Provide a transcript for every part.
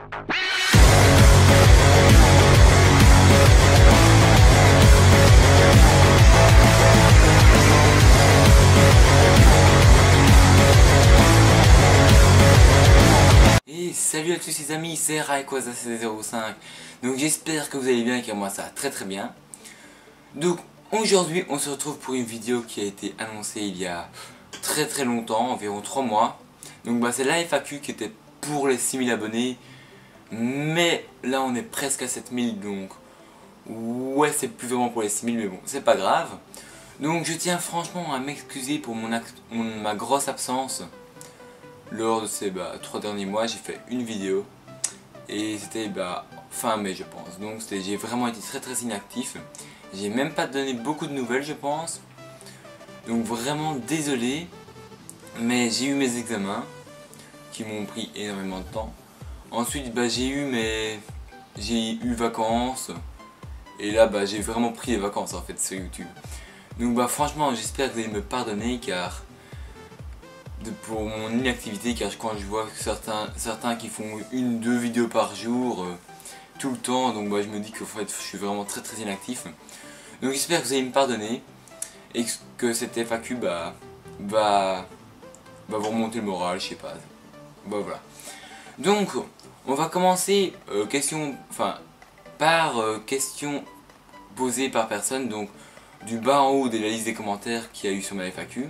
Et salut à tous les amis, c'est Rayquaza05. Donc j'espère que vous allez bien, car moi ça va très très bien. Donc aujourd'hui on se retrouve pour une vidéo qui a été annoncée il y a très très longtemps, environ 3 mois. Donc c'est la FAQ qui était pour les 6000 abonnés. Mais là on est presque à 7000, donc ouais, c'est plus vraiment pour les 6000, mais bon, c'est pas grave. Donc je tiens franchement à m'excuser pour ma grosse absence. Lors de ces 3 derniers mois, j'ai fait une vidéo. Et c'était fin mai, je pense. Donc j'ai vraiment été très très inactif. J'ai même pas donné beaucoup de nouvelles, je pense. Donc vraiment désolé. Mais j'ai eu mes examens qui m'ont pris énormément de temps. Ensuite j'ai eu vacances. Et là j'ai vraiment pris les vacances en fait sur YouTube. Donc franchement j'espère que vous allez me pardonner, car pour mon inactivité, car quand je vois que certains qui font 1-2 vidéos par jour tout le temps, donc je me dis que en fait, je suis vraiment très très inactif. Donc j'espère que vous allez me pardonner et que cette FAQ va vous remonter le moral, je sais pas. Voilà. Donc on va commencer par questions posées par personne, donc du bas en haut de la liste des commentaires qu'il y a eu sur ma FAQ.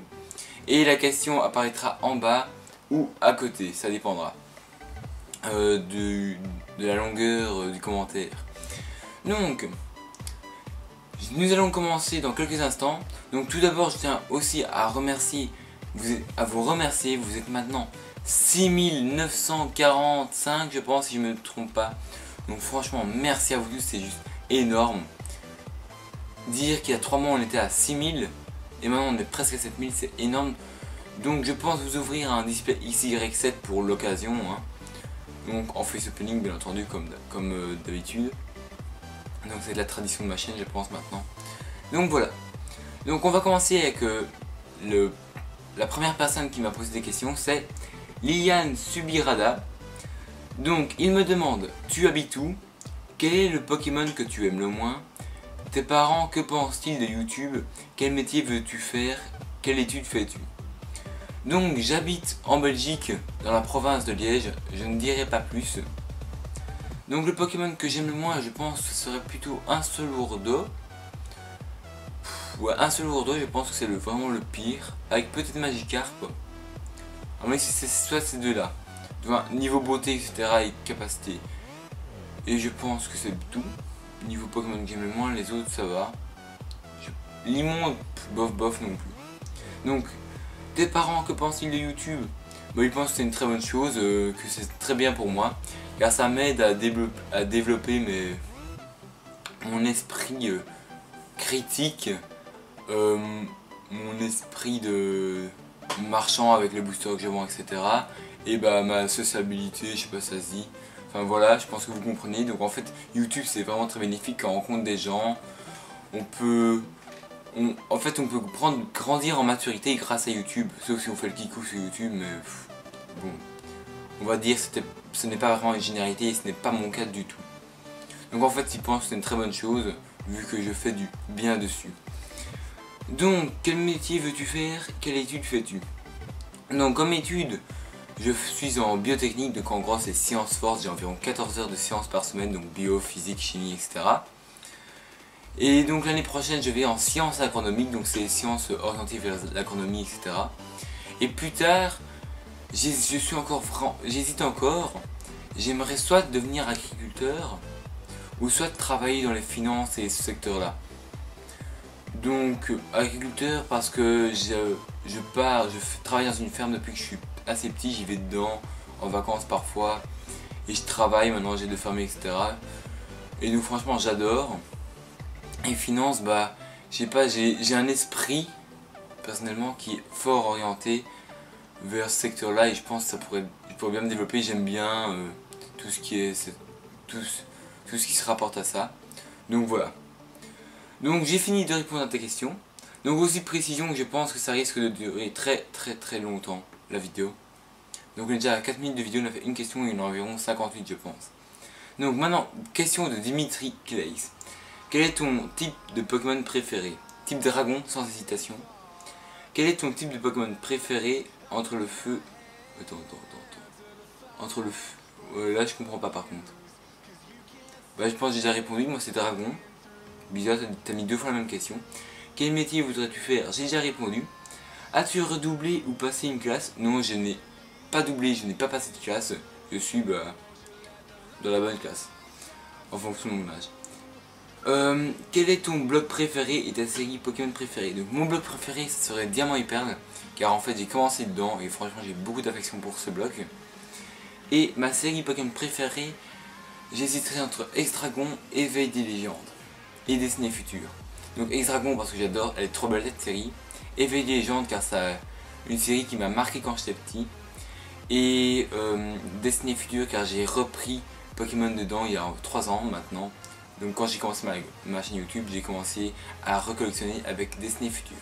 Et la question apparaîtra en bas ou à côté, ça dépendra de la longueur du commentaire. Donc, nous allons commencer dans quelques instants. Donc tout d'abord, je tiens aussi à vous remercier. Vous êtes maintenant 6945, je pense, si je ne me trompe pas. Donc franchement, merci à vous tous, c'est juste énorme. Dire qu'il y a 3 mois on était à 6000 et maintenant on est presque à 7000, c'est énorme. Donc je pense vous ouvrir un display XY7 pour l'occasion, hein. Donc en face opening bien entendu, comme d'habitude. Donc c'est de la tradition de ma chaîne, je pense, maintenant. Donc voilà. Donc on va commencer avec la première personne qui m'a posé des questions, c'est Liliane Subirada. Donc il me demande: tu habites où? Quel est le Pokémon que tu aimes le moins? Tes parents, que pensent-ils de YouTube? Quel métier veux-tu faire? Quelle étude fais-tu? Donc j'habite en Belgique, dans la province de Liège, je ne dirai pas plus. Donc le Pokémon que j'aime le moins, je pense que ce serait plutôt un Solourdo. Ouais, un Solourdo, je pense que c'est vraiment le pire, avec peut-être Magikarp. Mais c'est soit ces deux là, niveau beauté, etc. et capacité. Et je pense que c'est tout. Niveau Pokémon que j'aime le moins, les autres ça va. Limon, bof non plus. Donc, tes parents, que pensent-ils de YouTube? Ils pensent que c'est une très bonne chose, que c'est très bien pour moi, car ça m'aide à développer mon esprit critique, mon esprit de marchand avec les boosters que je vends, etc. Et ma sociabilité, je sais pas si ça se dit. Enfin voilà, je pense que vous comprenez. Donc en fait, YouTube c'est vraiment très bénéfique quand on rencontre des gens. On peut grandir en maturité grâce à YouTube. Sauf si on fait le kikou sur YouTube, mais bon. On va dire que ce n'est pas vraiment une généralité et ce n'est pas mon cas du tout. Donc en fait, ils pensent que c'est une très bonne chose, vu que je fais du bien dessus. Donc, quel métier veux-tu faire? Quelle étude fais-tu? Donc comme étude, je suis en biotechnique, donc en gros c'est sciences fortes, j'ai environ 14 heures de sciences par semaine, donc bio, physique, chimie, etc. Et donc l'année prochaine je vais en sciences agronomiques, donc c'est sciences orientées vers l'agronomie, etc. Et plus tard, j'hésite encore, j'aimerais soit devenir agriculteur, ou soit travailler dans les finances et ce secteur là. Donc agriculteur parce que je travaille dans une ferme depuis que je suis assez petit, j'y vais dedans en vacances parfois et je travaille, maintenant j'ai 2 fermiers, etc. Et donc franchement j'adore. Et finance, je sais pas, j'ai un esprit personnellement qui est fort orienté vers ce secteur là et je pense que je pourrais bien me développer. J'aime bien tout ce qui se rapporte à ça. Donc voilà. Donc j'ai fini de répondre à ta question. Donc aussi précision que je pense que ça risque de durer très longtemps la vidéo. Donc on est déjà à 4 minutes de vidéo, on a fait une question et il y en a environ 58 je pense. Donc maintenant, question de Dimitri Clays. Quel est ton type de Pokémon préféré? Type dragon, sans hésitation. Quel est ton type de Pokémon préféré entre le feu... Attends. Entre le feu... là je comprends pas par contre. Bah je pense que j'ai déjà répondu, moi c'est dragon. Bizarre, t'as mis 2 fois la même question. Quel métier voudrais-tu faire? J'ai déjà répondu. As-tu redoublé ou passé une classe? Non, je n'ai pas doublé, je n'ai pas passé de classe. Je suis dans la bonne classe. En fonction de mon âge. Quel est ton blog préféré et ta série Pokémon préférée? Donc mon blog préféré ça serait Diamant et Perle. Car en fait j'ai commencé dedans et franchement j'ai beaucoup d'affection pour ce blog. Et ma série Pokémon préférée, j'hésiterai entre X-Dragon, Éveil des légendes et Destinées futures. Donc X-Dragon parce que j'adore, elle est trop belle cette série. Éveil des légendes car c'est une série qui m'a marqué quand j'étais petit. Et Destinées futures car j'ai repris Pokémon dedans il y a 3 ans maintenant. Donc quand j'ai commencé ma chaîne YouTube, j'ai commencé à recollectionner avec Destinées futures.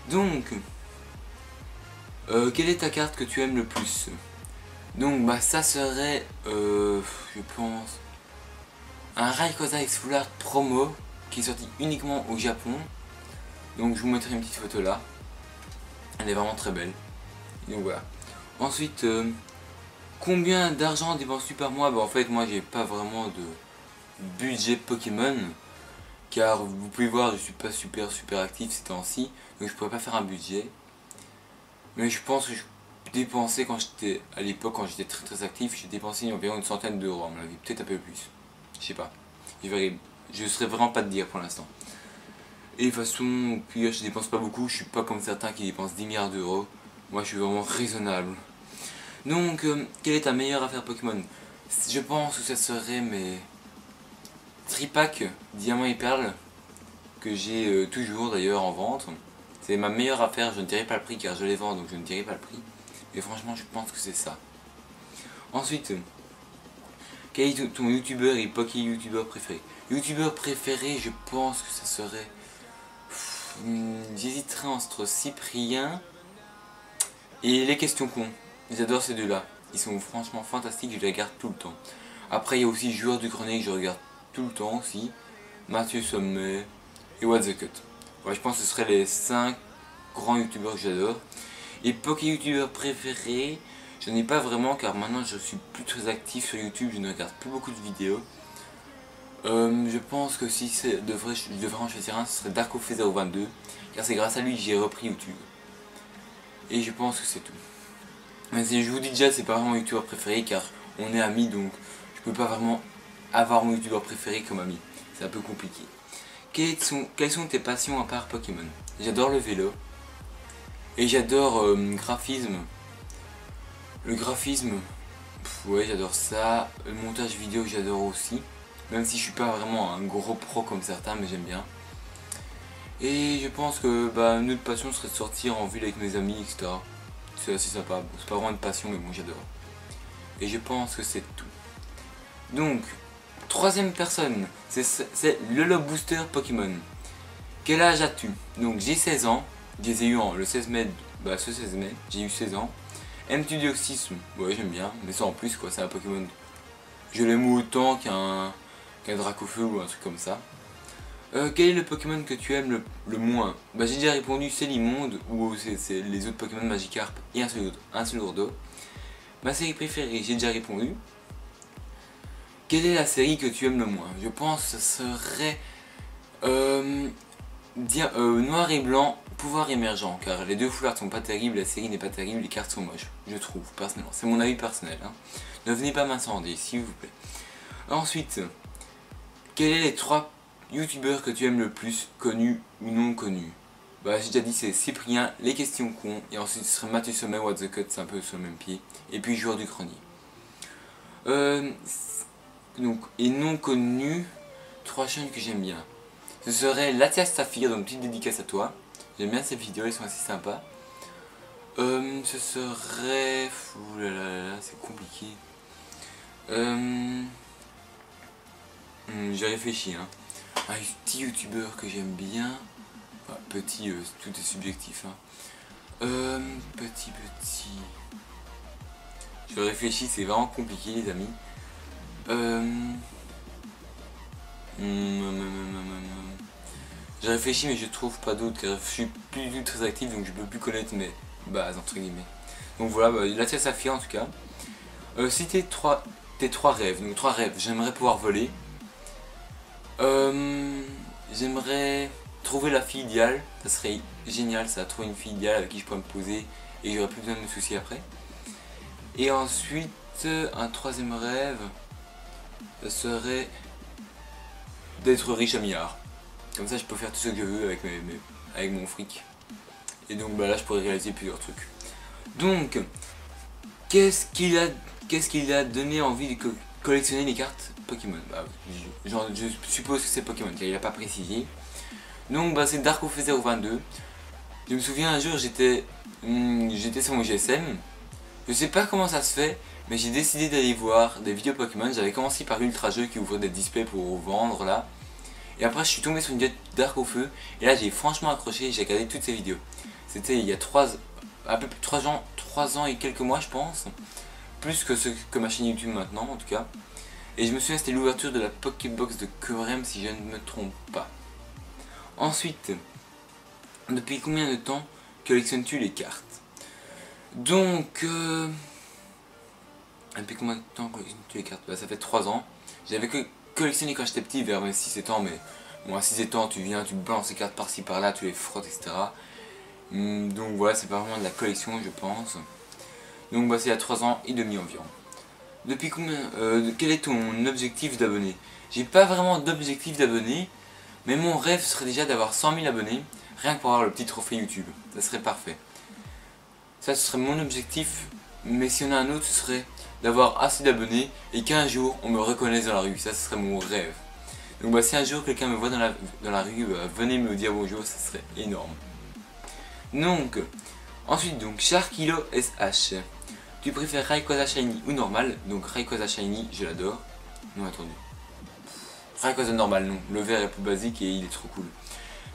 Donc, quelle est ta carte que tu aimes le plus? Donc bah ça serait, je pense, un Rayquaza X-Full promo qui est sorti uniquement au Japon. Donc je vous mettrai une petite photo là. Elle est vraiment très belle. Donc voilà. Ensuite, combien d'argent dépenses-tu par mois? Bah en fait moi j'ai pas vraiment de budget Pokémon. Car vous pouvez voir je suis pas super actif ces temps-ci. Donc je pourrais pas faire un budget. Mais je pense que je dépensais quand j'étais à l'époque quand j'étais très actif, j'ai dépensé environ une centaine d'euros à mon avis, peut-être un peu plus. Je sais pas. Je saurais vraiment pas te dire pour l'instant. Et de toute façon, puis je dépense pas beaucoup, je suis pas comme certains qui dépensent 10 milliards d'euros. Moi je suis vraiment raisonnable. Donc, quelle est ta meilleure affaire Pokémon? Je pense que ça serait mes Tripack Diamant et Perle, que j'ai toujours d'ailleurs en vente. C'est ma meilleure affaire, je ne dirai pas le prix car je les vends donc je ne dirai pas le prix. Et franchement je pense que c'est ça. Ensuite, quel est ton youtubeur et youtubeur préféré? Youtubeur préféré, je pense que ça serait... J'hésiterais entre Cyprien et les questions cons. J'adore ces deux-là. Ils sont franchement fantastiques, je les regarde tout le temps. Après il y a aussi Joueur du Grenier que je regarde tout le temps aussi. Mathieu Sommet et What the Cut. Ouais, je pense que ce seraient les 5 grands youtubeurs que j'adore. Et youtubeur préféré, je n'en ai pas vraiment car maintenant je suis plus très actif sur YouTube, je ne regarde plus beaucoup de vidéos. Je pense que si je devrais en choisir un, ce serait Darkofé022 car c'est grâce à lui que j'ai repris YouTube. Et je pense que c'est tout. Mais je vous dis déjà, c'est pas vraiment mon youtubeur préféré car on est amis donc je peux pas vraiment avoir mon youtubeur préféré comme ami. C'est un peu compliqué. Quelles sont tes passions à part Pokémon? J'adore le vélo. Et j'adore le graphisme. Le graphisme, ouais j'adore ça. Le montage vidéo j'adore aussi. Même si je suis pas vraiment un gros pro comme certains, mais j'aime bien. Et je pense que une autre passion serait de sortir en ville avec mes amis, etc. C'est assez sympa. C'est pas vraiment une passion, mais bon j'adore. Et je pense que c'est tout. Donc, troisième personne, c'est le Lob Booster Pokémon. Quel âge as-tu? Donc j'ai 16 ans, je les ai eu le 16 mai, ce 16 mai, j'ai eu 16 ans. Aimes-tu Deoxysme? Ouais j'aime bien, mais ça en plus quoi, c'est un Pokémon. Je l'aime autant qu'un Dracofeu ou un truc comme ça. Quel est le Pokémon que tu aimes le moins? J'ai déjà répondu, c'est l'immonde, ou c'est les autres Pokémon Magikarp et un seul Lourdeau. Ma série préférée, j'ai déjà répondu. Quelle est la série que tu aimes le moins? Je pense que ce serait Noir et Blanc, Pouvoir émergent, car les deux foulards sont pas terribles, la série n'est pas terrible, les cartes sont moches, je trouve, personnellement. C'est mon avis personnel. Hein. Ne venez pas m'incendier, s'il vous plaît. Ensuite, quels sont les 3 youtubeurs que tu aimes le plus, connus ou non connus? J'ai déjà dit, c'est Cyprien, les questions cons, et ensuite ce serait Mathieu Sommet, What the Cut, c'est un peu sur le même pied, et puis Joueur du Grenier. Donc, et non connus, 3 chaînes que j'aime bien. Ce serait Latias Saphir, donc petite dédicace à toi. J'aime bien ces vidéos, elles sont assez sympas. Ce serait... Ouh là là, c'est compliqué. J'ai réfléchi. Hein. Un petit youtubeur que j'aime bien. Enfin, petit, tout est subjectif. Hein. Petit. Je réfléchis, c'est vraiment compliqué les amis. Je réfléchis mais je trouve pas d'autres car je suis plus du tout très actif donc je peux plus connaître mes bases entre guillemets. Donc voilà, bah, la tienne Saphir en tout cas. Si tes trois rêves, donc 3 rêves, j'aimerais pouvoir voler. J'aimerais trouver la fille idéale, ça serait génial ça, trouver une fille idéale avec qui je pourrais me poser et j'aurais plus besoin de me soucier après. Et ensuite, un troisième rêve, ça serait d'être riche à milliards. Comme ça je peux faire tout ce que je veux avec mon fric. Et donc bah, là je pourrais réaliser plusieurs trucs. Donc, qu'est-ce qu'il a donné envie de collectionner les cartes Pokémon? Bah oui, je suppose que c'est Pokémon car il a pas précisé. Donc bah c'est Darkofe 022. Je me souviens un jour j'étais sur mon GSM. Je sais pas comment ça se fait, mais j'ai décidé d'aller voir des vidéos Pokémon. J'avais commencé par Ultra Jeu qui ouvrait des displays pour vendre là. Et après je suis tombé sur une vidéo de Darkofe et là j'ai franchement accroché, j'ai regardé toutes ces vidéos. C'était il y a un peu plus de 3 ans et quelques mois je pense. Plus que ma chaîne YouTube maintenant en tout cas. Et je me souviens c'était l'ouverture de la Pokébox de Kerem si je ne me trompe pas. Ensuite, depuis combien de temps collectionnes-tu les cartes? Donc, depuis combien de temps collectionnes-tu les cartes? Bah ça fait 3 ans. J'avais collectionné quand j'étais petit vers mes 6-7 ans, mais bon à 6-7 ans tu viens, tu balances les cartes par-ci par-là, tu les frottes etc. Donc voilà, c'est pas vraiment de la collection je pense. Donc bah c'est à 3 ans et demi environ. Depuis combien quel est ton objectif d'abonnés? J'ai pas vraiment d'objectif d'abonnés, mais mon rêve serait déjà d'avoir 100 000 abonnés, rien que pour avoir le petit trophée YouTube. Ça serait parfait. Ça ce serait mon objectif, mais si on a un autre, ce serait d'avoir assez d'abonnés et qu'un jour on me reconnaisse dans la rue. Ça ce serait mon rêve. Donc bah si un jour quelqu'un me voit dans la rue, venez me dire bonjour, ça serait énorme. Donc, ensuite donc Sharkilo SH. Tu préfères Rayquaza Shiny ou normal? Donc Rayquaza Shiny, je l'adore. Non, attendez. Rayquaza normal, non. Le vert est plus basique et il est trop cool.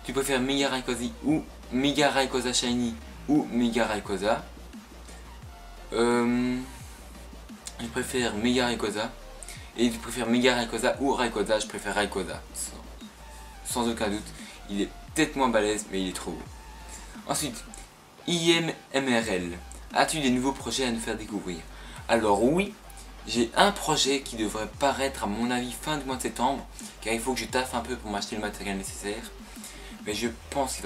Tu préfères Mega Rayquaza ou Mega Rayquaza Shiny ou Mega Rayquaza? Je préfère Mega Rayquaza. Et tu préfères Mega Rayquaza ou Rayquaza? Je préfère Rayquaza. Sans aucun doute. Il est peut-être moins balèze, mais il est trop beau. Ensuite, IMMRL. As-tu des nouveaux projets à nous faire découvrir? Alors oui, j'ai un projet qui devrait paraître à mon avis fin du mois de septembre, car il faut que je taffe un peu pour m'acheter le matériel nécessaire. Mais je pense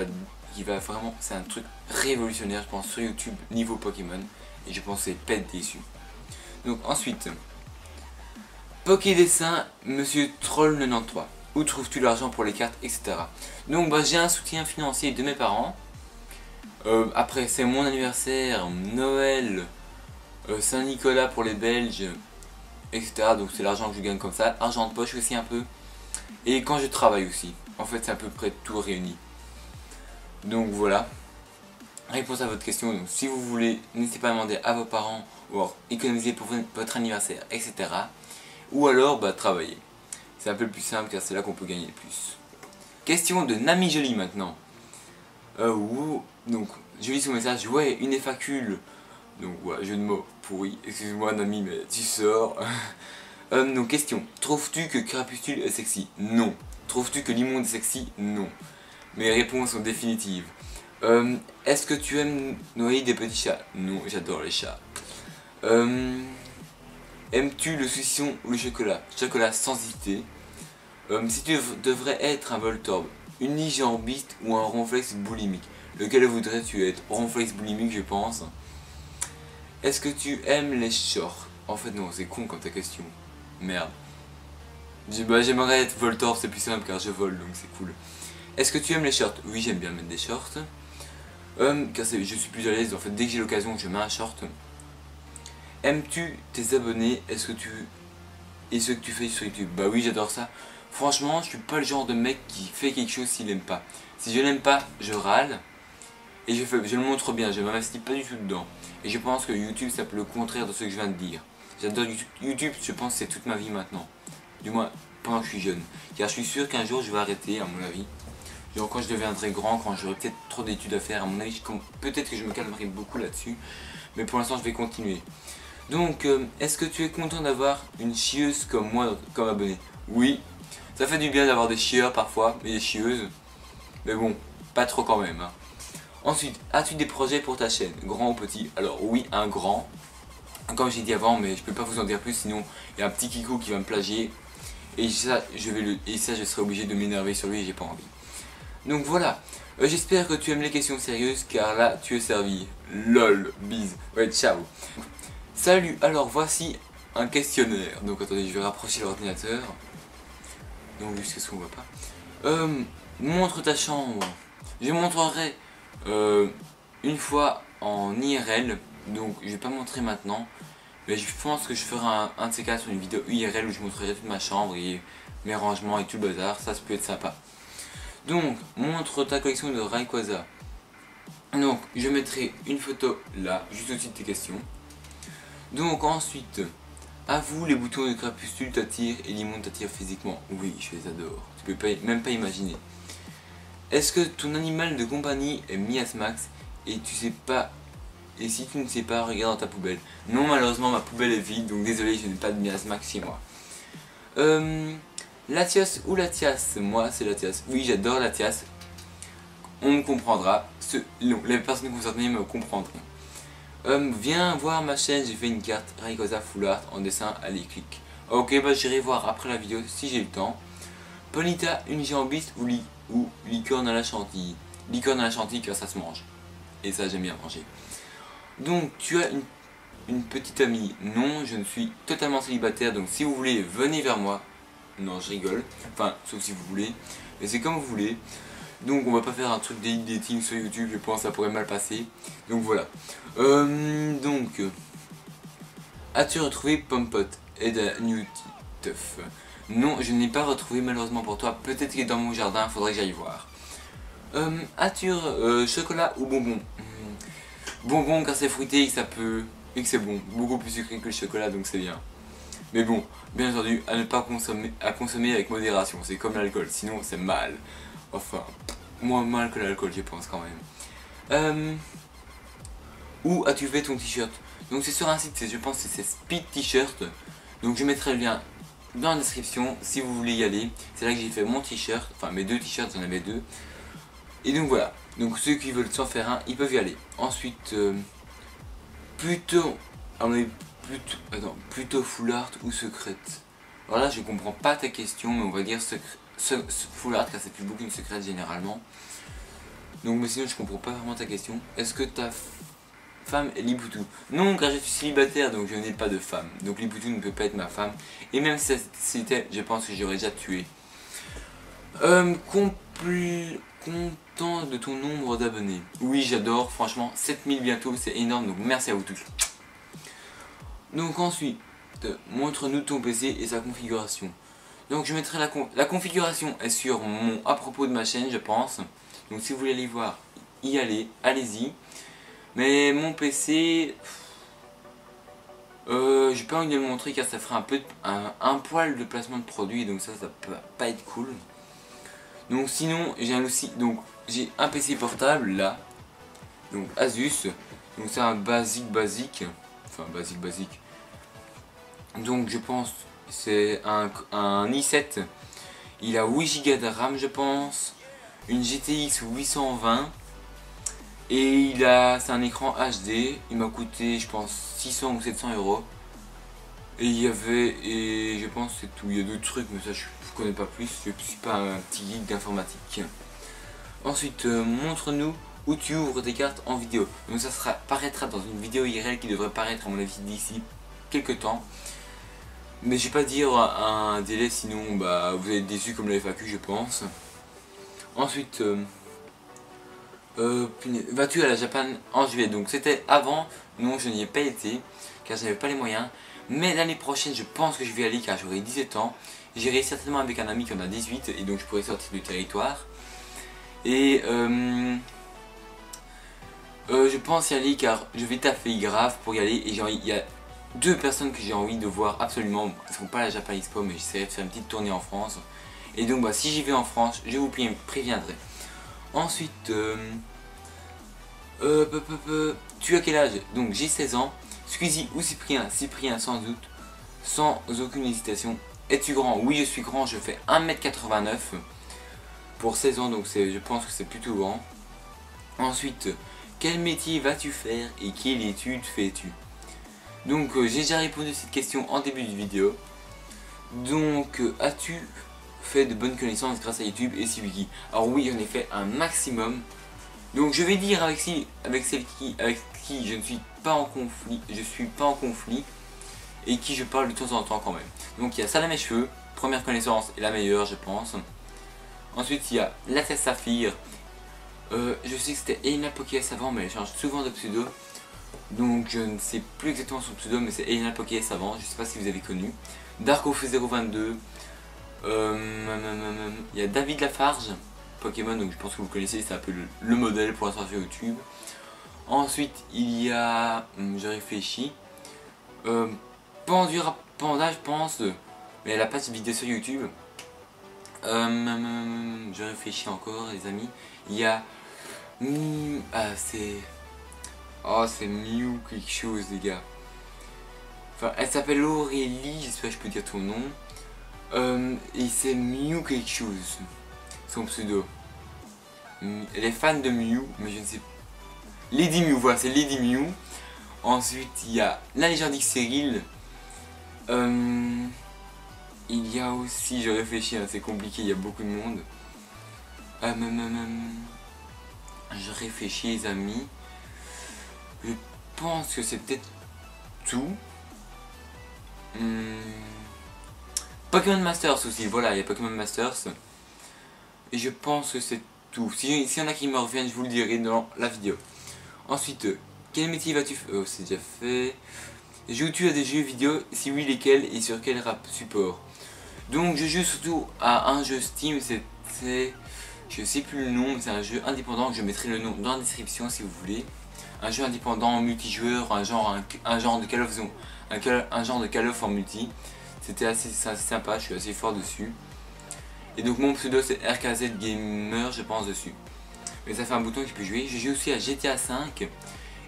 qu'il va vraiment, c'est un truc révolutionnaire je pense sur YouTube niveau Pokémon, et je pense que c'est pète déçu. Donc ensuite, Pokédessin Monsieur Troll 93. Où trouves-tu l'argent pour les cartes, etc. Donc bah, j'ai un soutien financier de mes parents. Après c'est mon anniversaire, Noël, Saint-Nicolas pour les Belges, etc. Donc c'est l'argent que je gagne comme ça, argent de poche aussi un peu. Et quand je travaille aussi, en fait c'est à peu près tout réuni. Donc voilà, réponse à votre question. Donc si vous voulez, n'hésitez pas à demander à vos parents, ou alors économiser pour votre anniversaire, etc. Ou alors bah travailler. C'est un peu plus simple car c'est là qu'on peut gagner le plus. Question de Nami Jolie maintenant. Donc je lis son message, ouais une effacule. Donc voilà, jeu de mots pourri, excuse-moi Nami mais tu sors. Donc question, trouves-tu que Crapustule est sexy? Non. Trouves-tu que l'immonde est sexy? Non. Mes réponses sont définitives. Est-ce que tu aimes noyer des petits chats? Non, j'adore les chats. Aimes-tu le saucisson ou le chocolat? Chocolat sans hésiter. Si tu devrais être un Voltorb, une Nigambiste ou un Ronflex boulimique, lequel voudrais-tu être? Ronflex boulimique je pense. Est-ce que tu aimes les shorts? En fait non, c'est con comme ta question. Merde. J'aimerais être Voltorb, c'est plus simple car je vole donc c'est cool. Est-ce que tu aimes les shorts? Oui, j'aime bien mettre des shorts. Car je suis plus à l'aise en fait dès que j'ai l'occasion je mets un short. Aimes-tu tes abonnés? Et ce que tu fais sur YouTube? Bah oui, j'adore ça. Franchement, je suis pas le genre de mec qui fait quelque chose s'il aime pas. Si je l'aime pas, je râle. Et je le montre bien, je m'investis pas du tout dedans. Et je pense que YouTube, c'est le contraire de ce que je viens de dire. J'adore YouTube, je pense que c'est toute ma vie maintenant. Du moins, pendant que je suis jeune. Car je suis sûr qu'un jour, je vais arrêter, à mon avis. Genre quand je deviendrai grand, quand j'aurai peut-être trop d'études à faire, à mon avis, peut-être que je me calmerai beaucoup là-dessus. Mais pour l'instant, je vais continuer. Donc, est-ce que tu es content d'avoir une chieuse comme moi comme abonné? Oui, ça fait du bien d'avoir des chieurs parfois, et des chieuses. Mais bon, pas trop quand même. Hein. Ensuite, as-tu des projets pour ta chaîne, grand ou petit? Alors oui, un grand. Comme j'ai dit avant, mais je peux pas vous en dire plus, sinon il y a un petit kikou qui va me plagier. Et ça, je serai obligé de m'énerver sur lui et j'ai pas envie. Donc voilà, j'espère que tu aimes les questions sérieuses, car là, tu es servi. LOL, bise. Ouais, ciao. Salut, alors voici un questionnaire. Donc attendez, je vais rapprocher l'ordinateur. Donc jusqu'à ce qu'on voit pas. Montre ta chambre. Je montrerai une fois en IRL. Donc je vais pas montrer maintenant. Mais je pense que je ferai un de ces cas sur une vidéo IRL où je montrerai toute ma chambre et mes rangements et tout le bazar. Ça peut être sympa. Donc montre ta collection de Rayquaza. Donc je mettrai une photo là, juste au-dessus de tes questions. Donc ensuite, avoue, les boutons de crépuscule t'attirent et Limon t'attire physiquement. Oui, je les adore. Tu peux même pas imaginer. Est-ce que ton animal de compagnie est Miasmax et tu sais pas? Et si tu ne sais pas, regarde dans ta poubelle. Non, malheureusement ma poubelle est vide, donc désolé, je n'ai pas de Miasmax chez moi. Latias ou Latias? Moi c'est Latias. Oui, j'adore Latias. On me comprendra. Les personnes concernées me comprendront. Viens voir ma chaîne, j'ai fait une carte Rayquaza Full Art en dessin à l'éclic. Ok, bah j'irai voir après la vidéo si j'ai le temps. Ponita, une jambiste ou licorne à la chantilly? Licorne à la chantilly car ça se mange. Et ça j'aime bien manger. Donc tu as une petite amie? Non, je ne suis totalement célibataire, donc si vous voulez, venez vers moi. Non, je rigole. Enfin, sauf si vous voulez. Mais c'est comme vous voulez. Donc on va pas faire un truc dating sur YouTube, je pense que ça pourrait mal passer. Donc voilà. As-tu retrouvé Pompot et de New Tuff? Non, je n'ai pas retrouvé malheureusement pour toi. Peut-être qu'il est dans mon jardin, faudrait que j'aille voir. As-tu chocolat ou bonbon? Bonbon car c'est fruité et que ça peut... et que c'est bon. Beaucoup plus sucré que le chocolat, donc c'est bien. Mais bon, bien entendu, à ne pas consommer avec modération. C'est comme l'alcool, sinon c'est mal. Enfin, moins mal que l'alcool, je pense quand même. Où as-tu fait ton t-shirt? Donc c'est sur un site, je pense que c'est Speed T-shirt. Donc je mettrai le lien dans la description si vous voulez y aller. C'est là que j'ai fait mon t-shirt, enfin mes deux t-shirts, j'en avais deux. Et donc voilà, donc ceux qui veulent s'en faire un, ils peuvent y aller. Ensuite, plutôt full art ou secrète? Alors là je comprends pas ta question, mais on va dire full art car c'est plus beaucoup une secrète généralement. Donc mais sinon je comprends pas vraiment ta question. Est-ce que ta femme est Liboutou? Non, car je suis célibataire, donc je n'ai pas de femme. Donc Liboutou ne peut pas être ma femme. Et même si c'était, je pense que j'aurais déjà tué. Content de ton nombre d'abonnés? Oui, j'adore, franchement, 7000 bientôt, c'est énorme, donc merci à vous tous. Donc ensuite, montre-nous ton PC et sa configuration. Donc je mettrai la configuration est sur à propos de ma chaîne, je pense. Donc si vous voulez aller voir, y aller, allez-y. Mais mon PC, j'ai pas envie de le montrer car ça ferait un poil de placement de produit, donc ça peut pas être cool. Donc sinon j'ai un PC portable là, donc Asus, donc c'est un basique, enfin basique. Donc je pense c'est un i7, il a 8 Go de RAM je pense, une GTX 820 et c'est un écran HD, il m'a coûté je pense 600 ou 700 euros. Et je pense c'est tout, il y a d'autres trucs mais ça je connais pas plus, je suis pas un petit geek d'informatique. Ensuite montre-nous où tu ouvres tes cartes en vidéo. Donc ça paraîtra dans une vidéo IRL qui devrait paraître à mon avis d'ici quelques temps. Mais je vais pas dire un délai sinon bah, vous allez être déçus comme la FAQ je pense. Ensuite vas-tu à la Japan en juillet? Donc c'était avant, non je n'y ai pas été car j'avais pas les moyens. Mais l'année prochaine je pense que je vais y aller car j'aurai 17 ans. J'irai certainement avec un ami qui en a 18 et donc je pourrai sortir du territoire. Et je pense y aller car je vais taffer grave pour y aller. Et il y a deux personnes que j'ai envie de voir absolument. Elles ne sont pas à la Japan Expo mais j'essaierai de faire une petite tournée en France. Et donc bah, si j'y vais en France, je vous préviendrai. Ensuite, tu as quel âge? Donc j'ai 16 ans. Squeezie ou Cyprien? Cyprien sans doute, sans aucune hésitation. Es-tu grand? Oui, je suis grand, je fais 1m89 pour 16 ans, donc je pense que c'est plutôt grand. Ensuite, quel métier vas-tu faire et quelle étude fais-tu? Donc j'ai déjà répondu à cette question en début de vidéo. Donc as-tu fait de bonnes connaissances grâce à YouTube et CiviWiki? Alors oui, j'en ai fait un maximum. Donc je vais dire avec celle qui je ne suis pas en conflit, et qui je parle de temps en temps quand même. Donc il y a Salam et Cheveux, première connaissance et la meilleure je pense. Ensuite il y a Lattès Saphir. Je sais que c'était Elena Pokéess avant, mais elle change souvent de pseudo. Donc je ne sais plus exactement son pseudo, mais c'est Elena Pokéess avant, je sais pas si vous avez connu. Darko022. Il y a David Lafarge, Pokémon, donc je pense que vous connaissez, c'est un peu le modèle pour l'instant sur YouTube. Ensuite il y a, je réfléchis, Panda je pense, mais elle a pas de vidéo sur YouTube. Je réfléchis encore les amis. Il y a c'est Mew quelque chose les gars. Enfin elle s'appelle Aurélie, j'espère que je peux dire ton nom. Et c'est Mew quelque chose, son pseudo. Elle est fan de Mew, mais je ne sais pas. Lady Mew, voilà, c'est Lady Mew. Ensuite, il y a la légende Cyril. Il y a aussi, je réfléchis, hein, c'est compliqué, il y a beaucoup de monde. Je réfléchis les amis. Je pense que c'est peut-être tout. Pokémon Masters aussi, voilà, il y a Pokémon Masters. Et je pense que c'est tout. S'il y en a qui me reviennent, je vous le dirai dans la vidéo. Ensuite, quel métier vas-tu faire? Oh, c'est déjà fait. Joues-tu à des jeux vidéo? Si oui, lesquels et sur quel support? Donc, je joue surtout à un jeu Steam, je sais plus le nom, mais c'est un jeu indépendant. Je mettrai le nom dans la description si vous voulez. Un jeu indépendant, multijoueur, un genre de Call of, un genre de Call of en multi. C'était assez sympa, je suis assez fort dessus. Et donc mon pseudo c'est RKZ Gamer, je pense dessus. Mais ça fait un bouton qui peut jouer. Je joue aussi à GTA 5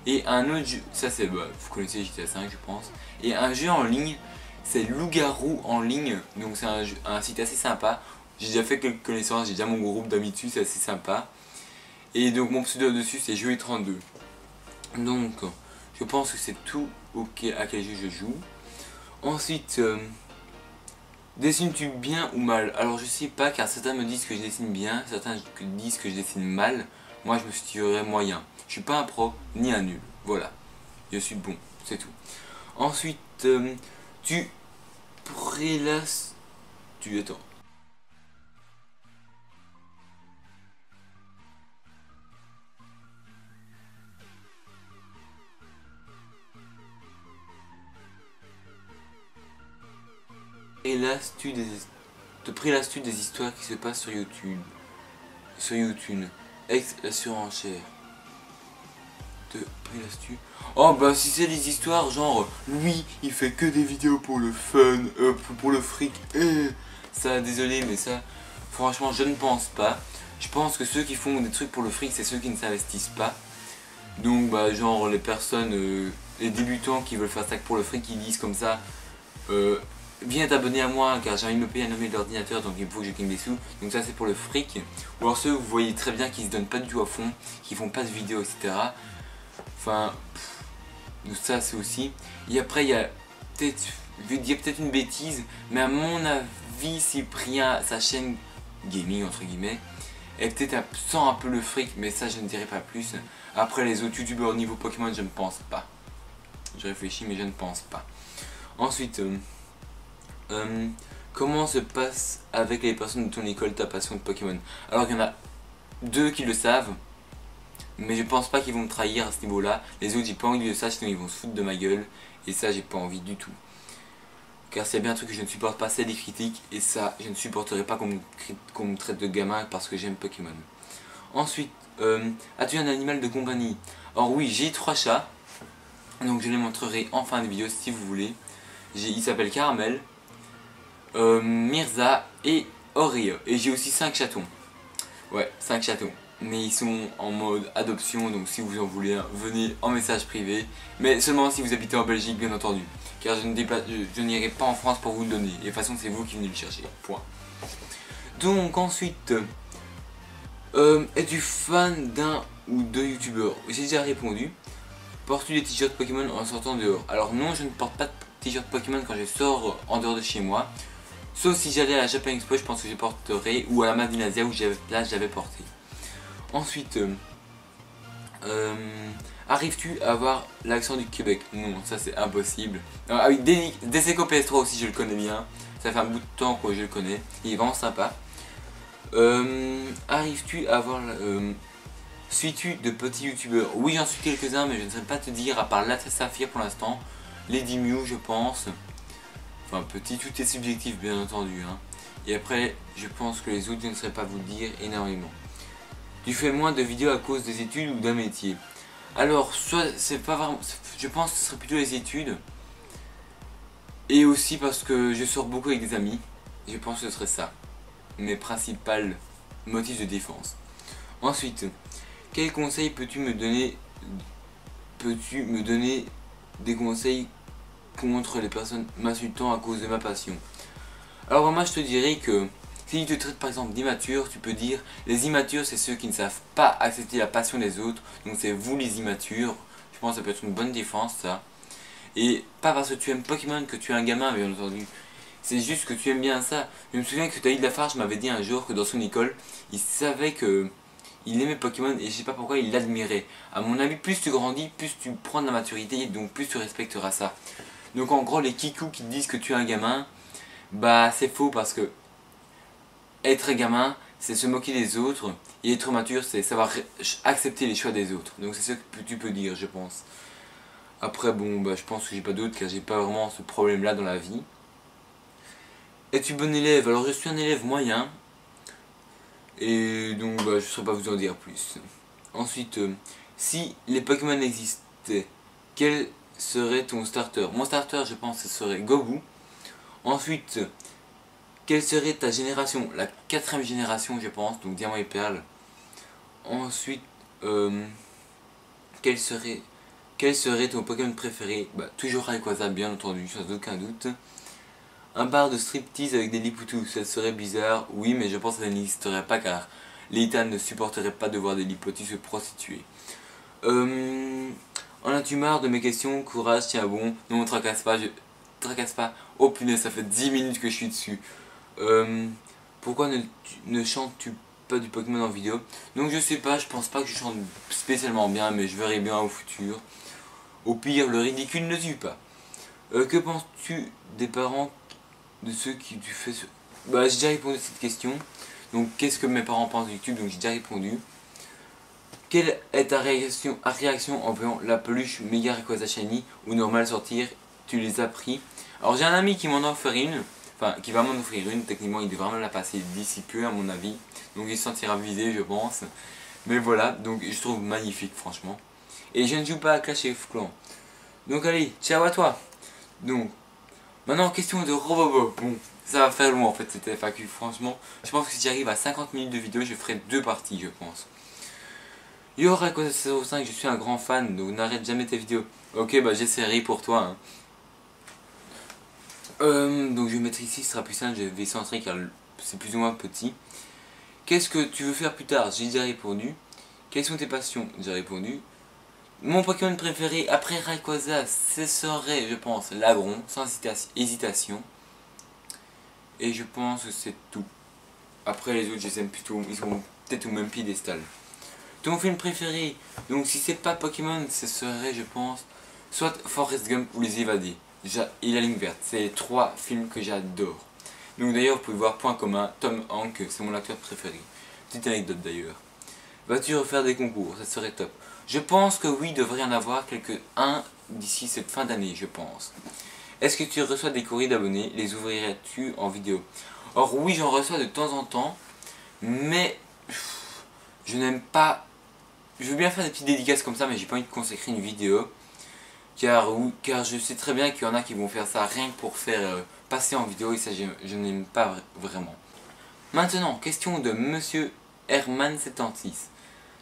et un autre jeu, ça c'est, vous connaissez GTA 5 je pense. Et un jeu en ligne, c'est Loup-Garou en ligne, donc c'est un site assez sympa. J'ai déjà fait quelques connaissances, j'ai déjà mon groupe d'amis dessus, c'est assez sympa. Et donc mon pseudo dessus c'est Joey32. Donc je pense que c'est tout ok à quel jeu je joue. Ensuite, dessines-tu bien ou mal? Alors je sais pas car certains me disent que je dessine bien, certains disent que je dessine mal. Moi je me situerais moyen. Je suis pas un pro ni un nul. Voilà. Je suis bon, c'est tout. Ensuite, tu prélasses... Attends. Te prélasses-tu des histoires qui se passent sur YouTube? Ex la surenchère. Te prélasses-tu? Oh bah si c'est des histoires genre lui il fait que des vidéos pour le fun, pour le fric, ça désolé mais ça franchement je ne pense pas. Je pense que ceux qui font des trucs pour le fric c'est ceux qui ne s'investissent pas. Donc bah genre les personnes, les débutants qui veulent faire ça pour le fric qui disent comme ça viens t'abonner à moi car j'ai envie de me payer un nommé d'ordinateur donc il faut que je gagne des sous. Donc ça c'est pour le fric. Ou alors ceux vous voyez très bien qui se donnent pas du tout à fond, qui font pas de vidéos etc. Enfin, ça c'est aussi. Et après il y a peut-être, je vais dire peut-être une bêtise, mais à mon avis Cyprien, sa chaîne gaming entre guillemets, est peut-être sent un peu le fric, mais ça je ne dirai pas plus. Après les autres youtubeurs au niveau Pokémon je ne pense pas. Je réfléchis mais je ne pense pas. Ensuite, comment se passe avec les personnes de ton école ta passion de Pokémon? Alors il y en a deux qui le savent. Mais je pense pas qu'ils vont me trahir à ce niveau là. Les autres j'ai pas envie de ça sinon ils vont se foutre de ma gueule. Et ça j'ai pas envie du tout. Car c'est bien un truc que je ne supporte pas, c'est des critiques. Et ça je ne supporterai pas qu'on me traite de gamin parce que j'aime Pokémon. Ensuite, as-tu un animal de compagnie? Alors oui, j'ai 3 chats. Donc je les montrerai en fin de vidéo si vous voulez. Il s'appelle Caramel, Mirza et Oreo. Et j'ai aussi 5 chatons. Ouais, 5 chatons. mais ils sont en mode adoption, donc si vous en voulez un, venez en message privé, mais seulement si vous habitez en Belgique bien entendu, car je n'irai pas en France pour vous le donner, et de toute façon c'est vous qui venez le chercher, point. Donc ensuite, es-tu fan d'un ou deux youtubeurs? J'ai déjà répondu. Portes-tu des t-shirts Pokémon en sortant dehors? Alors non, je ne porte pas de t-shirt Pokémon quand je sors en dehors de chez moi. Sauf si j'allais à la Japan Expo, je pense que je porterai, ou à la Madinasia où j'avais porté. Ensuite, arrives-tu à avoir l'accent du Québec? Non, ça c'est impossible. Ah oui, Deseco PS3 aussi je le connais bien. Ça fait un bout de temps que je le connais. Il est vraiment sympa. Arrives-tu à avoir... suis-tu de petits youtubeurs? Oui, j'en suis quelques-uns, mais je ne saurais pas te dire, à part Latte Saphir pour l'instant. Lady Mew, je pense. Enfin, petit, tout est subjectif, bien entendu. Hein. Et après, je pense que les autres, je ne saurais pas vous dire énormément. Tu fais moins de vidéos à cause des études ou d'un métier? Alors, soit c'est pas vraiment... Je pense que ce serait plutôt les études. Et aussi parce que je sors beaucoup avec des amis. Je pense que ce serait ça. Mes principaux motifs de défense. Ensuite, quels conseils peux-tu me donner? Peux-tu me donner des conseils contre les personnes m'insultant à cause de ma passion? Alors moi je te dirais que si tu te traites par exemple d'immature, tu peux dire les immatures c'est ceux qui ne savent pas accepter la passion des autres, donc c'est vous les immatures. Je pense que ça peut être une bonne défense ça. Et pas parce que tu aimes Pokémon que tu es un gamin bien entendu. C'est juste que tu aimes bien ça. Je me souviens que David Lafarge m'avait dit un jour que dans son école, il savait que il aimait Pokémon et je sais pas pourquoi il l'admirait. À mon avis, plus tu grandis, plus tu prends de la maturité, donc plus tu respecteras ça. Donc en gros, les kikous qui te disent que tu es un gamin, bah c'est faux parce que être gamin, c'est se moquer des autres, et être mature, c'est savoir accepter les choix des autres. Donc c'est ce que tu peux dire, je pense. Après, bon, bah je pense que j'ai pas d'autre car j'ai pas vraiment ce problème-là dans la vie. Es-tu bon élève? Alors je suis un élève moyen. Et donc bah, je ne saurais pas vous en dire plus. Ensuite, si les Pokémon existaient, quel serait ton starter? Mon starter, je pense, ce serait Gobu. Ensuite, quelle serait ta génération? La 4ème génération, je pense, donc Diamant et Perle. Ensuite, quel serait ton Pokémon préféré? Bah, toujours Rayquaza, bien entendu, sans aucun doute. Un bar de striptease avec des lipoutous, ça serait bizarre, oui, mais je pense que ça n'existerait pas car l'État ne supporterait pas de voir des lipotus se prostituer. En as-tu marre de mes questions? Courage, tiens bon, non, tracasse pas, tracasse pas. Oh punaise, ça fait 10 minutes que je suis dessus. Pourquoi ne chantes-tu pas du Pokémon en vidéo? Donc je sais pas, je pense pas que je chante spécialement bien, mais je verrai bien au futur. Au pire, le ridicule ne tue pas. Que penses-tu des parents de ceux qui tu fais sur... Bah j'ai déjà répondu à cette question. Donc qu'est-ce que mes parents pensent de YouTube? Donc j'ai déjà répondu. Quelle est ta réaction en voyant la peluche Mega Rayquaza Shiny ou normal sortir? Tu les as pris? Alors j'ai un ami qui m'en a offert une. Enfin qui va m'en offrir une. Techniquement il devrait vraiment la passer d'ici peu à mon avis. Donc il se sentira visé je pense. Mais voilà, donc je trouve magnifique franchement. Et je ne joue pas à Clash of Clans. Donc allez, ciao à toi. Donc maintenant, question de Robobo. Bon, ça va faire loin en fait cette FAQ, franchement. Je pense que si j'arrive à 50 minutes de vidéo, je ferai 2 parties, je pense. Yo Rayquaza05, je suis un grand fan, donc n'arrête jamais tes vidéos. Ok, bah j'essaierai pour toi. Hein. Donc je vais mettre ici, ce sera plus simple, je vais centrer car c'est plus ou moins petit. Qu'est-ce que tu veux faire plus tard? J'ai déjà répondu. Quelles sont tes passions? J'ai répondu. Mon Pokémon préféré après Rayquaza, ce serait, je pense, Lagron, sans hésitation. Et je pense que c'est tout. Après les autres, je les aime plutôt, ils sont peut-être au même piédestal. Ton film préféré? Donc si c'est pas Pokémon, ce serait, je pense, soit Forrest Gump ou Les Évadés. Et La Ligne Verte, c'est les 3 films que j'adore. Donc d'ailleurs, vous pouvez voir point commun, Tom Hanks, c'est mon acteur préféré. Petite anecdote d'ailleurs. Vas-tu refaire des concours? Ça serait top. Je pense que oui, il devrait y en avoir quelques-uns d'ici cette fin d'année, je pense. Est-ce que tu reçois des courriers d'abonnés? Les ouvrirais-tu en vidéo? Or oui, j'en reçois de temps en temps, mais je n'aime pas... Je veux bien faire des petites dédicaces comme ça, mais j'ai pas envie de consacrer une vidéo. Car je sais très bien qu'il y en a qui vont faire ça rien que pour faire passer en vidéo, et ça je n'aime pas vraiment. Maintenant, question de Monsieur Herman76.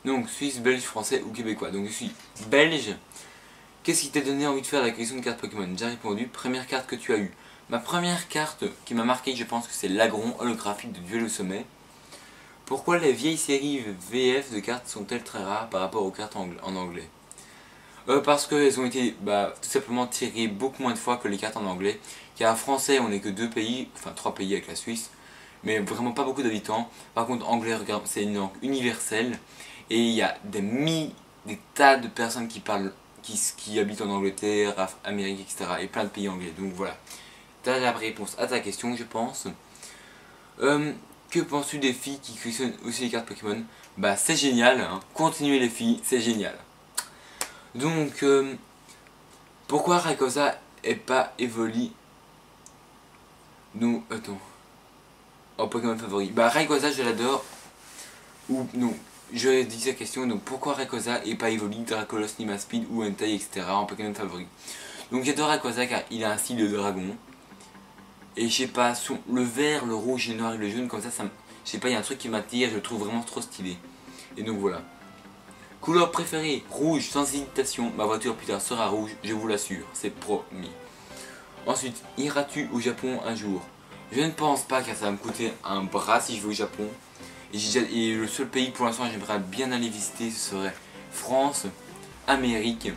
Donc Suisse, Belge, Français ou Québécois. Donc je suis Belge. Qu'est-ce qui t'a donné envie de faire la collection de cartes Pokémon? J'ai répondu, première carte que tu as eue. Ma première carte qui m'a marqué, je pense que c'est l'Agron holographique de Duel au sommet. Pourquoi les vieilles séries VF de cartes sont-elles très rares par rapport aux cartes en anglais? Parce qu'elles ont été tout simplement tirées beaucoup moins de fois que les cartes en anglais. Car en français, on n'est que 2 pays, enfin 3 pays avec la Suisse, mais vraiment pas beaucoup d'habitants. Par contre, anglais, regarde, c'est une langue universelle. Et il y a des tas de personnes qui parlent, qui habitent en Angleterre, Amérique, etc. et plein de pays anglais. Donc voilà, tu as la réponse à ta question, je pense. Que penses-tu des filles qui collectionnent aussi les cartes Pokémon? Bah c'est génial, hein. Continuez les filles, c'est génial. Donc, pourquoi Rayquaza est pas évoli? Non, attends. Oh, Pokémon favori. Bah Rayquaza, je l'adore. Ou non, je dis sa question. Donc pourquoi Rayquaza est pas évoli, Dracolos, Nimaspeed ou Entei, etc. en Pokémon favori? Donc j'adore Rayquaza car il a un style de dragon. Et je sais pas, le vert, le rouge, le noir et le jaune, comme ça, je sais pas, il y a un truc qui m'attire, je le trouve vraiment trop stylé. Et donc voilà. Couleur préférée, rouge, sans hésitation. Ma voiture plus tard sera rouge, je vous l'assure, c'est promis. Ensuite, iras-tu au Japon un jour? Je ne pense pas car ça va me coûter un bras si je vais au Japon. Et le seul pays pour l'instant j'aimerais bien aller visiter, ce serait France, Amérique.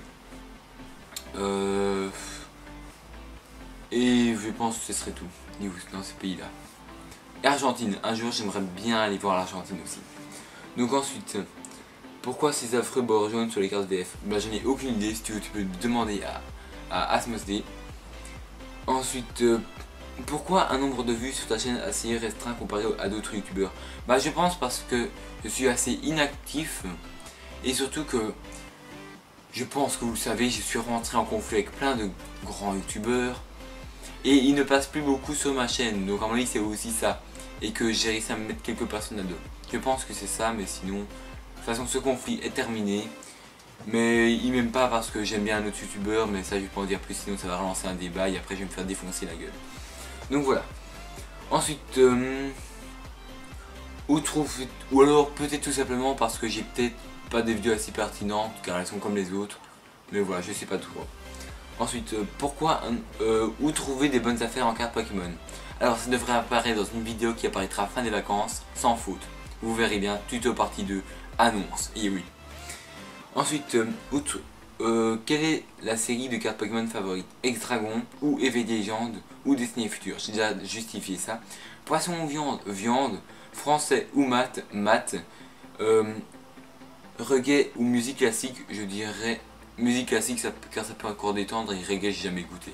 Et je pense que ce serait tout dans ces pays-là. Argentine, un jour j'aimerais bien aller voir l'Argentine aussi. Donc ensuite, pourquoi ces affreux bords jaunes sur les cartes VF? Bah j'en ai aucune idée, si tu veux tu peux demander à Asmosd. Ensuite, pourquoi un nombre de vues sur ta chaîne assez restreint comparé à d'autres youtubeurs? Bah je pense parce que je suis assez inactif et surtout que je pense que vous le savez, je suis rentré en conflit avec plein de grands youtubeurs. Et il ne passe plus beaucoup sur ma chaîne, donc à mon avis c'est aussi ça. Et que j'ai réussi à me mettre quelques personnes à dos. Je pense que c'est ça, mais sinon, de toute façon ce conflit est terminé. Mais il m'aime pas parce que j'aime bien un autre youtubeur, mais ça je vais pas en dire plus, sinon ça va relancer un débat et après je vais me faire défoncer la gueule. Donc voilà. Ensuite, ou alors peut-être tout simplement parce que j'ai peut-être pas des vidéos assez pertinentes, car elles sont comme les autres. Mais voilà, je sais pas trop. Ensuite, où trouver des bonnes affaires en cartes Pokémon? Alors ça devrait apparaître dans une vidéo qui apparaîtra fin des vacances, sans faute. Vous verrez bien, tuto partie 2, annonce, et oui. Ensuite, quelle est la série de cartes Pokémon favorite? Ex-Dragon, ou Éveil Légende, ou Destinée Future? J'ai déjà justifié ça. Poisson ou viande? Viande. Français ou maths? Maths. Reggae ou musique classique? Je dirais musique classique car ça peut encore détendre, et reggae j'ai jamais goûté.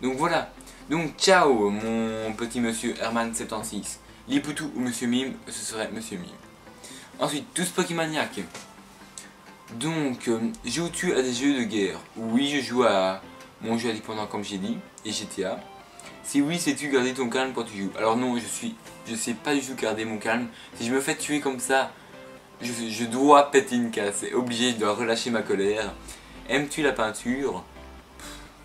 Donc voilà. Donc ciao mon petit monsieur Herman76. Lipoutou ou Monsieur Mime, ce serait Monsieur Mime. Ensuite, tous Pokémaniacs. Donc, joues-tu à des jeux de guerre? Oui, je joue à mon jeu indépendant comme j'ai dit, et GTA. Si oui, sais-tu garder ton calme quand tu joues? Alors non, je sais pas du tout garder mon calme. Si je me fais tuer comme ça, je dois péter une case, c'est obligé, je dois relâcher ma colère. Aimes-tu la peinture?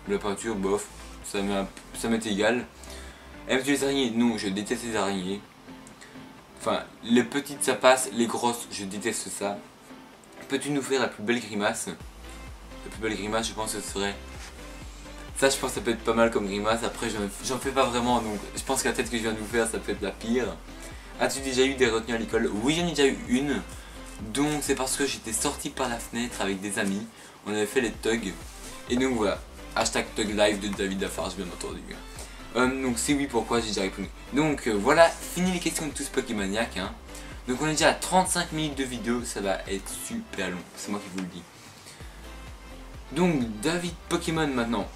La peinture, bof, ça m'est égal. Aimes-tu les araignées? Non, je déteste les araignées. Enfin, les petites ça passe, les grosses, je déteste ça. Peux-tu nous faire la plus belle grimace? La plus belle grimace, je pense que ce serait... Ça, je pense que ça peut être pas mal comme grimace. Après, j'en fais pas vraiment, donc je pense que la tête que je viens de vous faire, ça peut être la pire. As-tu déjà eu des retenues à l'école? Oui, j'en ai déjà eu une. Donc, c'est parce que j'étais sorti par la fenêtre avec des amis. On avait fait les thugs. Et donc voilà. Hashtag Thug Live de David Lafarge, bien entendu. Donc, c'est oui, pourquoi j'ai déjà répondu. Donc, voilà, fini les questions de tous Pokémaniacs. Hein. Donc, on est déjà à 35 minutes de vidéo. Ça va être super long. C'est moi qui vous le dis. Donc, David Pokémon maintenant.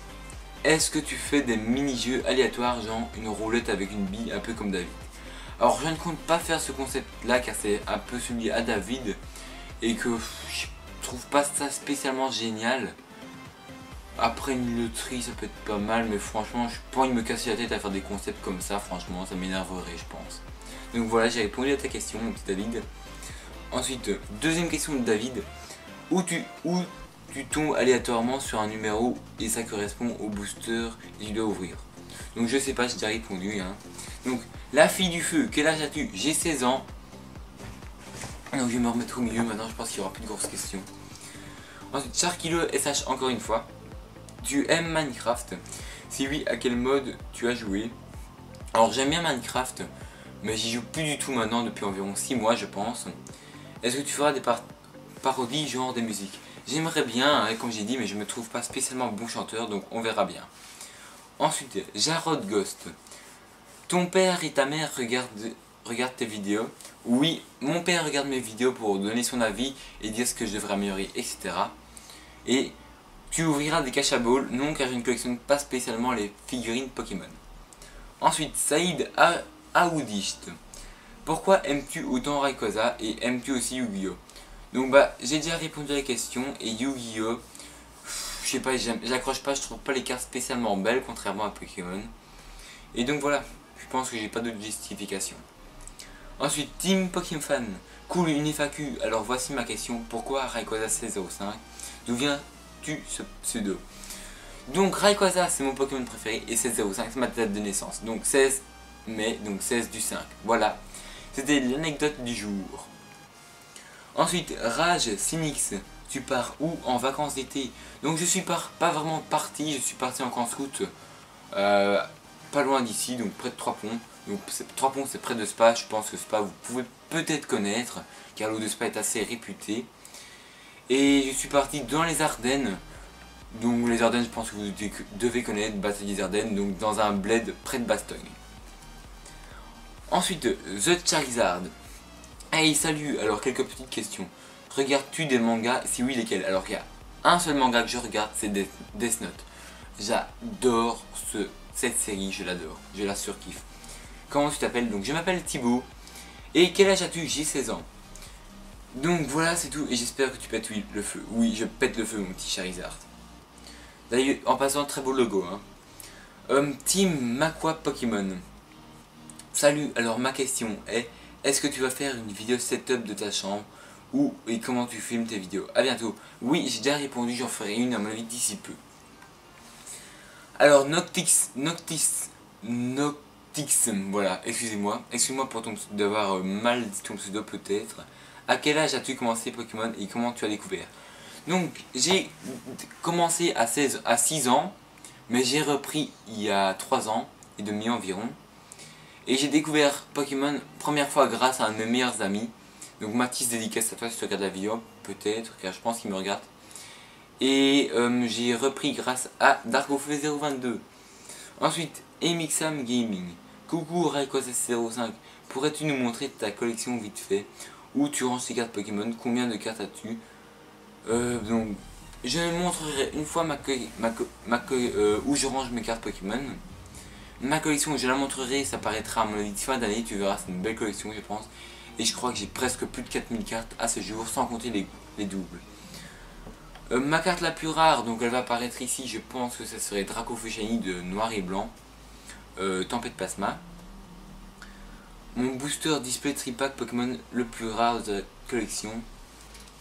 Est-ce que tu fais des mini-jeux aléatoires, genre une roulette avec une bille, un peu comme David? Alors je ne compte pas faire ce concept là car c'est un peu celui à David et que je trouve pas ça spécialement génial. Après une loterie ça peut être pas mal, mais franchement je n'ai pas envie de me casser la tête à faire des concepts comme ça, franchement ça m'énerverait je pense. Donc voilà, j'ai répondu à ta question mon petit David. Ensuite, deuxième question de David. Où tu tombes aléatoirement sur un numéro et ça correspond au booster et tu dois ouvrir? Donc je sais pas, j'ai déjà répondu. Hein. Donc la fille du feu, quel âge as-tu? J'ai 16 ans. Donc je vais me remettre au milieu maintenant, je pense qu'il n'y aura plus de grosses questions. Ensuite, Sharkilo SH encore une fois. Tu aimes Minecraft? Si oui, à quel mode tu as joué? Alors j'aime bien Minecraft, mais j'y joue plus du tout maintenant depuis environ 6 mois je pense. Est-ce que tu feras des parodies genre des musiques? J'aimerais bien, hein, comme j'ai dit, mais je me trouve pas spécialement bon chanteur, donc on verra bien. Ensuite, Jarod Ghost. Ton père et ta mère regardent tes vidéos? Oui, mon père regarde mes vidéos pour donner son avis et dire ce que je devrais améliorer, etc. Et tu ouvriras des caches à balles? Non, car je ne collectionne pas spécialement les figurines Pokémon. Ensuite, Saïd Aoudist. Pourquoi aimes-tu autant Rayquaza et aimes-tu aussi Yu-Gi-Oh? Donc bah, j'ai déjà répondu à la question et Yu-Gi-Oh, je sais pas, j'accroche pas, je trouve pas les cartes spécialement belles contrairement à Pokémon. Et donc voilà, je pense que j'ai pas d'autre justification. Ensuite, Team Pokémon Fan. Cool, une FAQ. Alors voici ma question. Pourquoi Rayquaza 1605? D'où viens-tu ce pseudo? Donc Rayquaza c'est mon Pokémon préféré et 1605 c'est ma date de naissance. Donc 16 mai, donc 16 du 5. Voilà. C'était l'anecdote du jour. Ensuite, Rage Cynix. Tu pars où en vacances d'été? Donc je suis pas vraiment parti, je suis parti en camp scout. Pas loin d'ici, donc près de Trois-Ponts. Donc Trois-Ponts c'est près de Spa, je pense que Spa vous pouvez peut-être connaître, car l'eau de Spa est assez réputée. Et je suis parti dans les Ardennes. Donc les Ardennes, je pense que vous devez connaître, bataille des Ardennes, donc dans un bled près de Bastogne. Ensuite, The Charizard. Hey, salut, alors quelques petites questions. Regardes-tu des mangas? Si oui, lesquels? Alors il y a un seul manga que je regarde, c'est Death Note. J'adore cette série, je l'adore, je la surkiffe. Comment tu t'appelles? Donc je m'appelle Thibaut. Et quel âge as-tu? J'ai 16 ans. Donc voilà, c'est tout, et j'espère que tu pètes le feu. Oui, je pète le feu, mon petit Charizard. D'ailleurs, en passant, très beau logo. Hein. Team Makwa Pokémon. Salut, alors ma question est, est-ce que tu vas faire une vidéo setup de ta chambre et comment tu filmes tes vidéos? A bientôt. Oui, j'ai déjà répondu, j'en ferai une à mon avis d'ici peu. Alors Noctix, voilà, excusez-moi pour d'avoir mal dit ton pseudo peut-être. À quel âge as-tu commencé Pokémon et comment tu as découvert? Donc j'ai commencé à 6 ans, mais j'ai repris il y a 3 ans et demi environ. Et j'ai découvert Pokémon première fois grâce à un de mes meilleurs amis. Donc Mathis, dédicace à toi si tu regardes la vidéo, peut-être, car je pense qu'il me regarde. Et j'ai repris grâce à Darkofeu022. Ensuite, Emixam Gaming. Coucou Rayquaza05, pourrais-tu nous montrer ta collection vite fait? Où tu ranges tes cartes Pokémon? Combien de cartes as-tu? Donc, je montrerai une fois où je range mes cartes Pokémon. Ma collection, je la montrerai, ça paraîtra à mon avis fin d'année, tu verras, c'est une belle collection je pense. Et je crois que j'ai presque plus de 4000 cartes à ce jour, sans compter les doubles. Ma carte la plus rare, donc elle va apparaître ici, je pense que ça serait Dracofeu Shiny de noir et blanc. Tempête Plasma. Mon booster display tripack Pokémon le plus rare de la collection.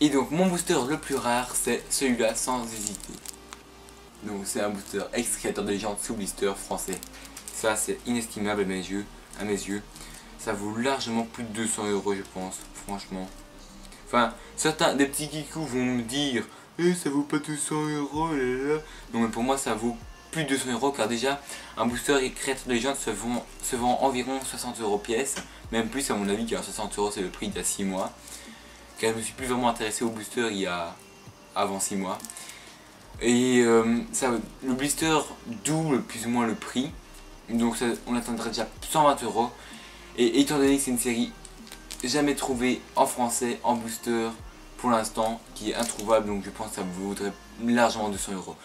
Et donc mon booster le plus rare, c'est celui-là sans hésiter. Donc c'est un booster ex-créateur de légende sous blister français. Ça c'est inestimable à mes yeux. Ça vaut largement plus de 200 € je pense, franchement. Enfin, certains des petits kikous vont me dire ça vaut pas 200 € là. Non mais pour moi ça vaut plus de 200 € car déjà un booster et créateur de légende se vend environ 60 € pièce. Même plus à mon avis car 60 € c'est le prix d'il y a 6 mois. Car je me suis plus vraiment intéressé au booster avant 6 mois. Et le blister double plus ou moins le prix. Donc ça, on atteindrait déjà 120 €. Et étant donné que c'est une série jamais trouvée en français, en booster, pour l'instant, qui est introuvable, donc je pense que ça vaudrait largement 200 €.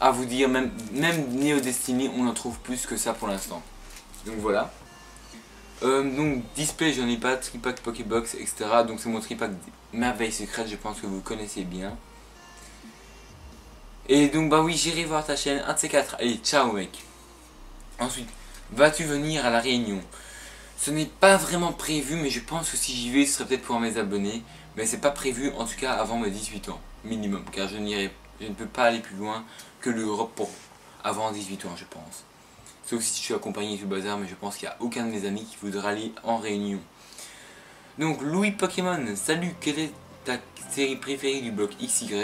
À vous dire, même Neo Destiny, on en trouve plus que ça pour l'instant. Donc voilà. Donc display, j'en ai pas, tripack Pokébox, etc. Donc c'est mon tripack merveille secrète, je pense que vous connaissez bien. Et donc bah oui, j'irai voir ta chaîne, un de ces quatre. Allez, ciao mec. Ensuite, vas-tu venir à la Réunion? Ce n'est pas vraiment prévu, mais je pense que si j'y vais, ce serait peut-être pour mes abonnés. Mais c'est pas prévu, en tout cas avant mes 18 ans, minimum. Car je ne peux pas aller plus loin que l'Europe pour avant 18 ans, je pense. Sauf si je suis accompagné du bazar, mais je pense qu'il n'y a aucun de mes amis qui voudra aller en Réunion. Donc Louis Pokémon, salut, quelle est ta série préférée du bloc XY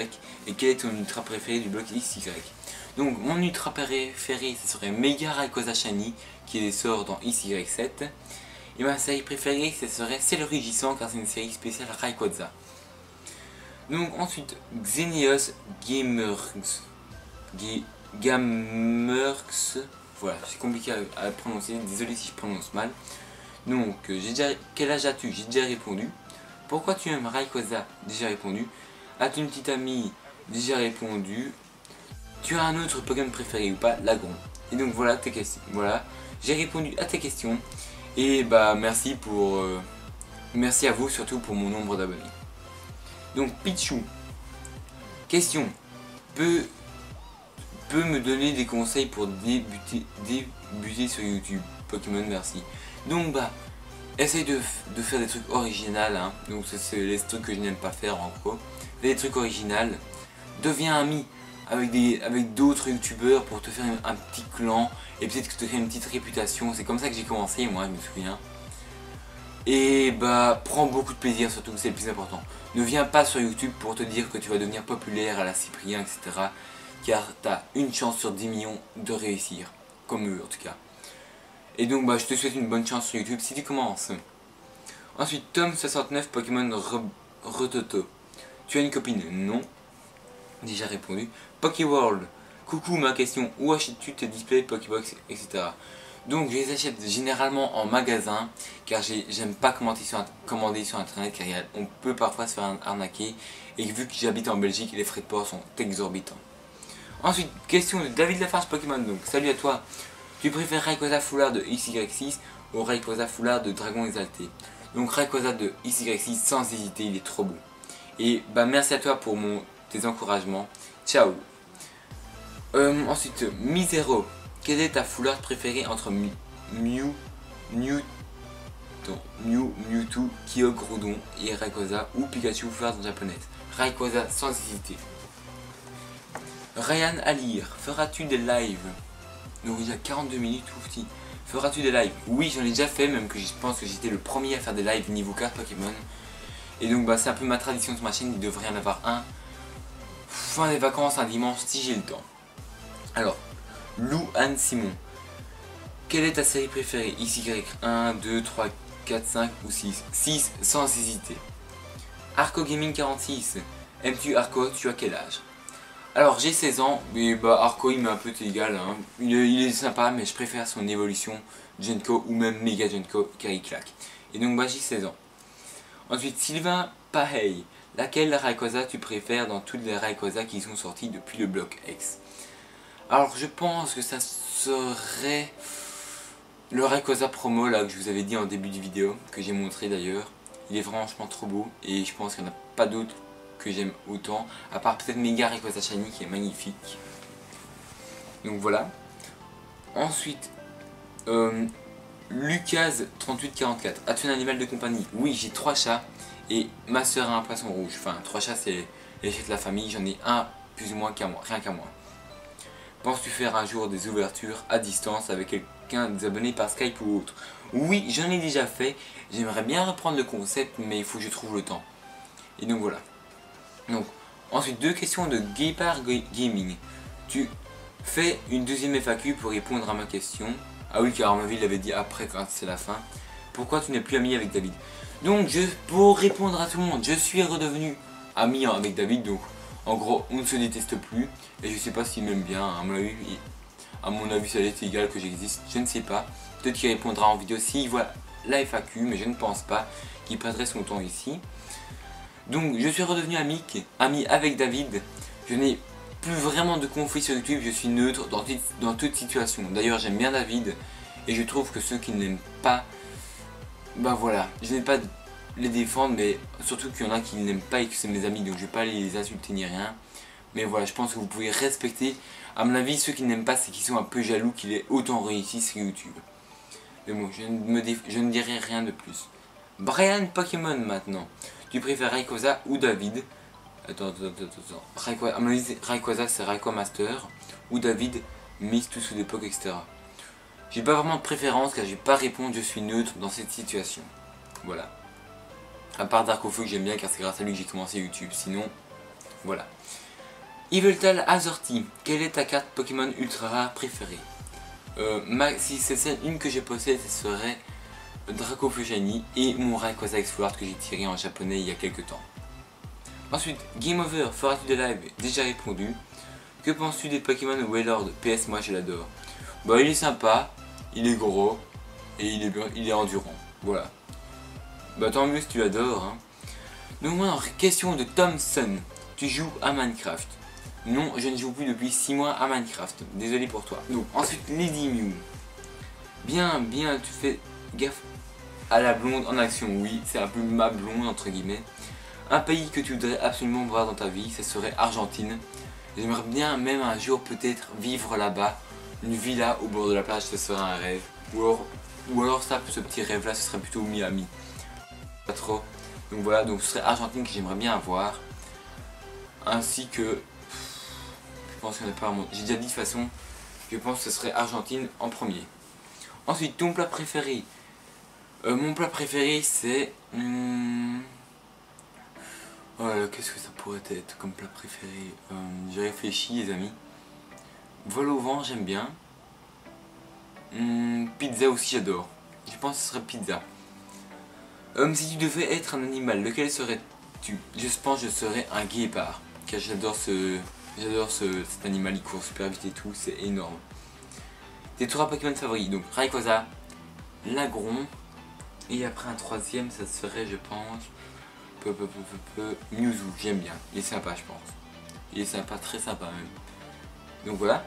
et quel est ton ultra préféré du bloc XY? Donc mon ultra préféré ce serait Mega Rayquaza Shiny qui sort dans XY7. Et ma série préférée ce serait Sailor Régissant car c'est une série spéciale Rayquaza. Donc ensuite Xeneos Gamerx, voilà c'est compliqué à prononcer, désolé si je prononce mal. Donc quel âge as-tu? J'ai déjà répondu. Pourquoi tu aimes Rayquaza? Déjà répondu. As-tu une petite amie? Déjà répondu. Tu as un autre Pokémon préféré ou pas? Lagron. Et donc voilà tes questions. Voilà, j'ai répondu à tes questions. Et bah merci merci à vous surtout pour mon nombre d'abonnés. Donc Pichou. Question. Peut me donner des conseils pour débuter sur YouTube? Pokémon, merci. Donc bah essaye de faire des trucs originaux, hein. Donc c'est les trucs que je n'aime pas faire en gros. Fais des trucs originaux. Deviens ami avec d'autres youtubeurs pour te faire un petit clan et peut-être que te créer une petite réputation. C'est comme ça que j'ai commencé moi, je me souviens. Et bah prends beaucoup de plaisir, surtout c'est le plus important. Ne viens pas sur YouTube pour te dire que tu vas devenir populaire à la Cyprien, etc. Car tu as une chance sur 10 millions de réussir, comme eux en tout cas. Et donc bah je te souhaite une bonne chance sur YouTube si tu commences. Ensuite Tom69 Pokémon Rototo. Tu as une copine? Non. Déjà répondu. Pokéworld. Coucou, ma question, où achètes-tu tes displays Pokébox, etc. Donc je les achète généralement en magasin car j'aime pas commander sur internet car on peut parfois se faire arnaquer et vu que j'habite en Belgique les frais de port sont exorbitants. Ensuite question de David Lafarge Pokémon. Donc salut à toi. Tu préfères Rayquaza Foulard de XY6 ou Rayquaza Foulard de Dragon Exalté? Donc Rayquaza de XY6 sans hésiter, il est trop beau. Et bah merci à toi pour tes encouragements. Ciao. Ensuite Misero. Quelle est ta Foulard préférée entre Mewtwo, Kyogre et Rayquaza ou Pikachu Foulard en japonaise? Rayquaza sans hésiter. Ryan Alir, feras-tu des lives? Donc il y a 42 minutes, oufti. Feras-tu des lives? Oui, j'en ai déjà fait, même que je pense que j'étais le premier à faire des lives niveau carte Pokémon. Et donc bah, c'est un peu ma tradition sur ma chaîne, il devrait y en avoir un. Fin des vacances, un dimanche, si j'ai le temps. Alors, Lou Anne Simon. Quelle est ta série préférée? XY 1, 2, 3, 4, 5 ou 6? 6 sans hésiter. Arco Gaming 46. Aimes-tu Arco? Tu as quel âge? Alors j'ai 16 ans, mais bah Arco il m'est un peu égal, hein. Il est sympa mais je préfère son évolution Genko ou même Mega Genko car il claque. Et donc bah j'ai 16 ans. Ensuite Sylvain Pahey, laquelle Rayquaza tu préfères dans toutes les Rayquaza qui sont sorties depuis le bloc X? Alors je pense que ça serait le Rayquaza promo là que je vous avais dit en début de vidéo, que j'ai montré d'ailleurs. Il est franchement trop beau et je pense qu'il n'y en a pas d'autres que j'aime autant, à part peut-être Mega Rayquaza Shiny qui est magnifique. Donc voilà. Ensuite, Lucas3844, as-tu un animal de compagnie? Oui, j'ai 3 chats et ma soeur a un poisson rouge. Enfin, 3 chats c'est les chats de la famille, j'en ai un plus ou moins qu'à moi, rien qu'à moi. Penses-tu faire un jour des ouvertures à distance avec quelqu'un des abonnés par Skype ou autre? Oui, j'en ai déjà fait, j'aimerais bien reprendre le concept mais il faut que je trouve le temps. Et donc voilà. Donc, ensuite, 2 questions de Guépard Gaming. Tu fais une deuxième FAQ pour répondre à ma question. Ah oui, car ma vie l'avait dit après quand c'est la fin. Pourquoi tu n'es plus ami avec David? Donc, pour répondre à tout le monde, je suis redevenu ami avec David. Donc, en gros, on ne se déteste plus. Et je sais pas s'il m'aime bien. À mon avis, ça l'est égal que j'existe. Je ne sais pas. Peut-être qu'il répondra en vidéo s'il voit la FAQ, mais je ne pense pas qu'il perdrait son temps ici. Donc je suis redevenu ami avec David. Je n'ai plus vraiment de conflit sur YouTube, je suis neutre dans toute situation. D'ailleurs j'aime bien David et je trouve que ceux qui ne l'aiment pas, bah voilà, je n'ai pas les défendre, mais surtout qu'il y en a qui ne l'aiment pas et que c'est mes amis, donc je ne vais pas les insulter ni rien. Mais voilà, je pense que vous pouvez respecter. À mon avis, ceux qui n'aiment pas, c'est qu'ils sont un peu jaloux qu'il ait autant réussi sur YouTube. Mais bon, je ne dirai rien de plus. Brian Pokémon maintenant. Tu préfères Rayquaza ou David? Attends. À mon avis, Rayquaza c'est Rayquaza Master. Ou David, Miss tous sous l'époque, etc. J'ai pas vraiment de préférence car je vais pas répondre, je suis neutre dans cette situation. Voilà. À part Darkofeu que j'aime bien car c'est grâce à lui que j'ai commencé YouTube. Sinon, voilà. Yveltal Azorty, quelle est ta carte Pokémon ultra rare préférée? Si c'est une que j'ai possédée, ce serait Dracofeu Shiny et mon Rayquaza Explore que j'ai tiré en japonais il y a quelques temps. Ensuite, Game Over, feras-tu des lives? Déjà répondu. Que penses-tu des Pokémon Wailord? PS, moi je l'adore. Bah il est sympa, il est gros et il est endurant. Voilà. Bah tant mieux si tu l'adores. Hein. Donc maintenant, question de Thompson. Tu joues à Minecraft? Non, je ne joue plus depuis 6 mois à Minecraft. Désolé pour toi. Donc ensuite, Lady Mew. Bien, tu fais gaffe à la blonde en action. Oui, c'est un peu ma blonde entre guillemets. Un pays que tu voudrais absolument voir dans ta vie, ce serait Argentine. J'aimerais bien même un jour peut-être vivre là-bas. Une villa au bord de la plage, ce serait un rêve. Ou alors ça, ce petit rêve là, ce serait plutôt Miami. Pas trop. Donc voilà, donc ce serait Argentine que j'aimerais bien avoir. Ainsi que... Je pense qu'il n'y en a pas un monde. J'ai déjà dit de toute façon, je pense que ce serait Argentine en premier. Ensuite, ton plat préféré. Mon plat préféré c'est... Oh là là, qu'est-ce que ça pourrait être comme plat préféré? J'ai réfléchi les amis. Vol au vent j'aime bien. Pizza aussi j'adore. Je pense que ce serait pizza. Si tu devais être un animal, lequel serais-tu? Je pense que je serais un guépard. Car j'adore cet animal, il court super vite et tout, c'est énorme. Tes 3 Pokémon favoris, donc Rayquaza, Lagron, et après un troisième, ça serait, je pense, Mewtwo, j'aime bien. Il est sympa, je pense. Il est sympa, très sympa même. Donc voilà.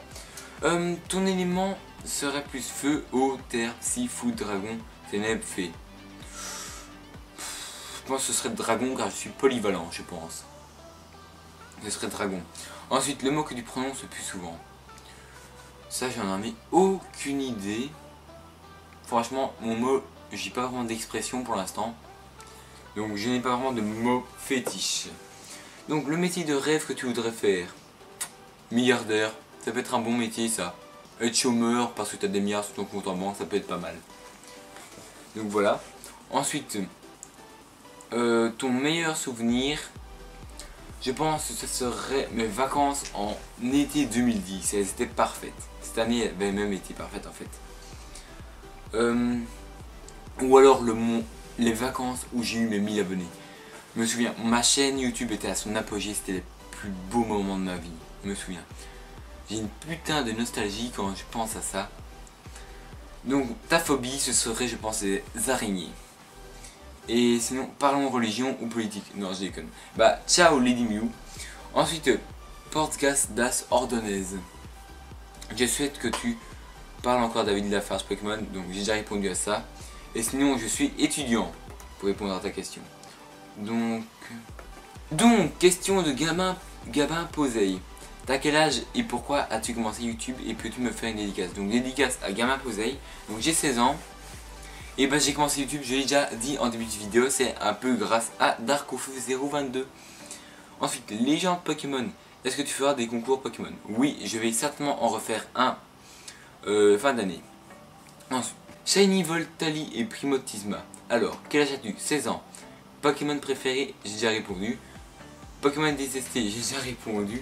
Ton élément serait plus feu, eau, terre, psy, foudre, dragon, ténèbres, fée. Je pense que ce serait dragon car je suis polyvalent, je pense. Ce serait dragon. Ensuite, le mot que tu prononces le plus souvent. Ça, j'en ai aucune idée. Franchement, mon mot, j'ai pas vraiment d'expression pour l'instant. Donc, je n'ai pas vraiment de mot fétiche. Donc, le métier de rêve que tu voudrais faire. Milliardaire, ça peut être un bon métier, ça. Être chômeur parce que tu as des milliards sur ton compte en banque, ça peut être pas mal. Donc, voilà. Ensuite, ton meilleur souvenir. Je pense que ce serait mes vacances en été 2010. Elles étaient parfaites. Cette année, elle avait même été parfaite en fait. Ou alors les vacances où j'ai eu mes 1000 abonnés. Je me souviens, ma chaîne YouTube était à son apogée. C'était les plus beaux moments de ma vie. Je me souviens. J'ai une putain de nostalgie quand je pense à ça. Donc ta phobie, ce serait, je pense, les araignées. Et sinon, parlons religion ou politique. Non, je déconne. Bah, ciao Lady Mew. Ensuite, podcast das Ordonez. Je souhaite que tu parles encore David Lafarge Pokémon. Donc, j'ai déjà répondu à ça. Et sinon, je suis étudiant. Pour répondre à ta question. Donc question de Gabin Posey. T'as quel âge et pourquoi as-tu commencé YouTube et peux-tu me faire une dédicace? Donc, dédicace à Gabin Posey. Donc, j'ai 16 ans. Et bah j'ai commencé YouTube, je l'ai déjà dit en début de vidéo, c'est un peu grâce à Darkofeu 022. Ensuite, légende Pokémon. Est-ce que tu feras des concours Pokémon? Oui, je vais certainement en refaire un fin d'année. Ensuite, Shiny, Voltali et Primotisma. Alors, quel âge as-tu? 16 ans. Pokémon préféré, j'ai déjà répondu. Pokémon détesté, j'ai déjà répondu.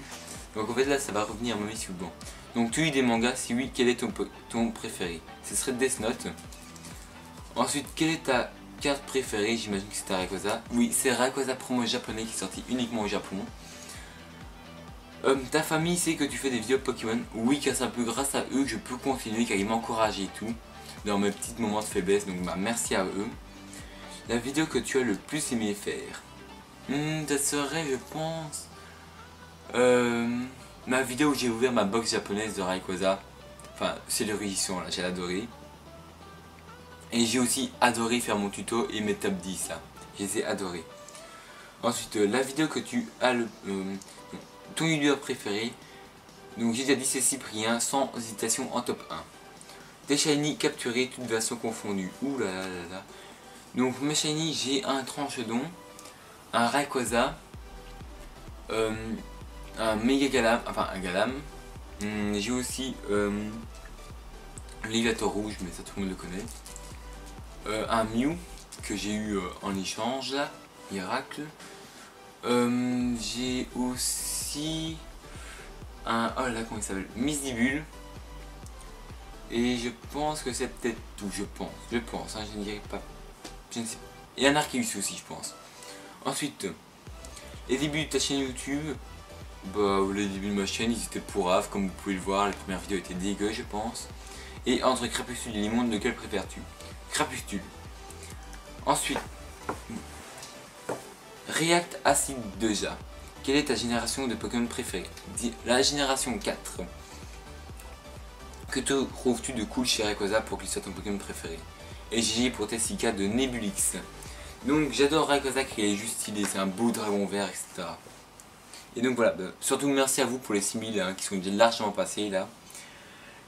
Donc en fait là, ça va revenir à mon sur le banc. Donc tu lis des mangas, si oui, quel est ton préféré? Ce serait Death Note. Ensuite, quelle est ta carte préférée? J'imagine que c'est ta Rayquaza. Oui, c'est Rayquaza promo japonais qui est sorti uniquement au Japon. Ta famille sait que tu fais des vidéos Pokémon? Oui, car c'est un peu grâce à eux que je peux continuer, car ils m'encouragent et tout. Dans mes petits moments de faiblesse, donc bah, merci à eux. La vidéo que tu as le plus aimé faire? Ça serait, je pense... ma vidéo où j'ai ouvert ma box japonaise de Rayquaza. Enfin, c'est le réédition là, j'ai adoré. Et j'ai aussi adoré faire mon tuto et mes top 10 là. Je les ai adorés. Ensuite, la vidéo que tu as ton youtubeur préféré. Donc j'ai déjà dit c'est Cyprien, sans hésitation en top 1. Des shiny capturés, toutes versions confondues. Ouh là là là là. Donc mes shiny, j'ai un Tranchedon, un Rayquaza, un Méga Galam, enfin un Galam. J'ai aussi l'Ivator rouge, mais ça tout le monde le connaît. Un Mew que j'ai eu en échange là. miracle. J'ai aussi un... Oh là, comment il s'appelle? Misdibule. Et je pense que c'est peut-être tout, je pense, hein, je ne dirais pas, je ne sais pas. Et un Arceus aussi, je pense. Ensuite, les débuts de ta chaîne YouTube, bah les débuts de ma chaîne, ils étaient pourraves, comme vous pouvez le voir, les premières vidéos étaient dégueu, je pense. Et entre Crapustule et Limon, lequel préfères-tu? Crapustule. Ensuite, React Acid Deja. Quelle est ta génération de Pokémon préférée? La génération 4. Que trouves-tu de cool chez Rayquaza pour qu'il soit ton Pokémon préféré? Et GG pour Tessica de Nebulix. Donc j'adore Rayquaza qui est juste stylé, c'est un beau dragon vert, etc. Et donc voilà, surtout merci à vous pour les 6000 hein, qui sont déjà largement passés là.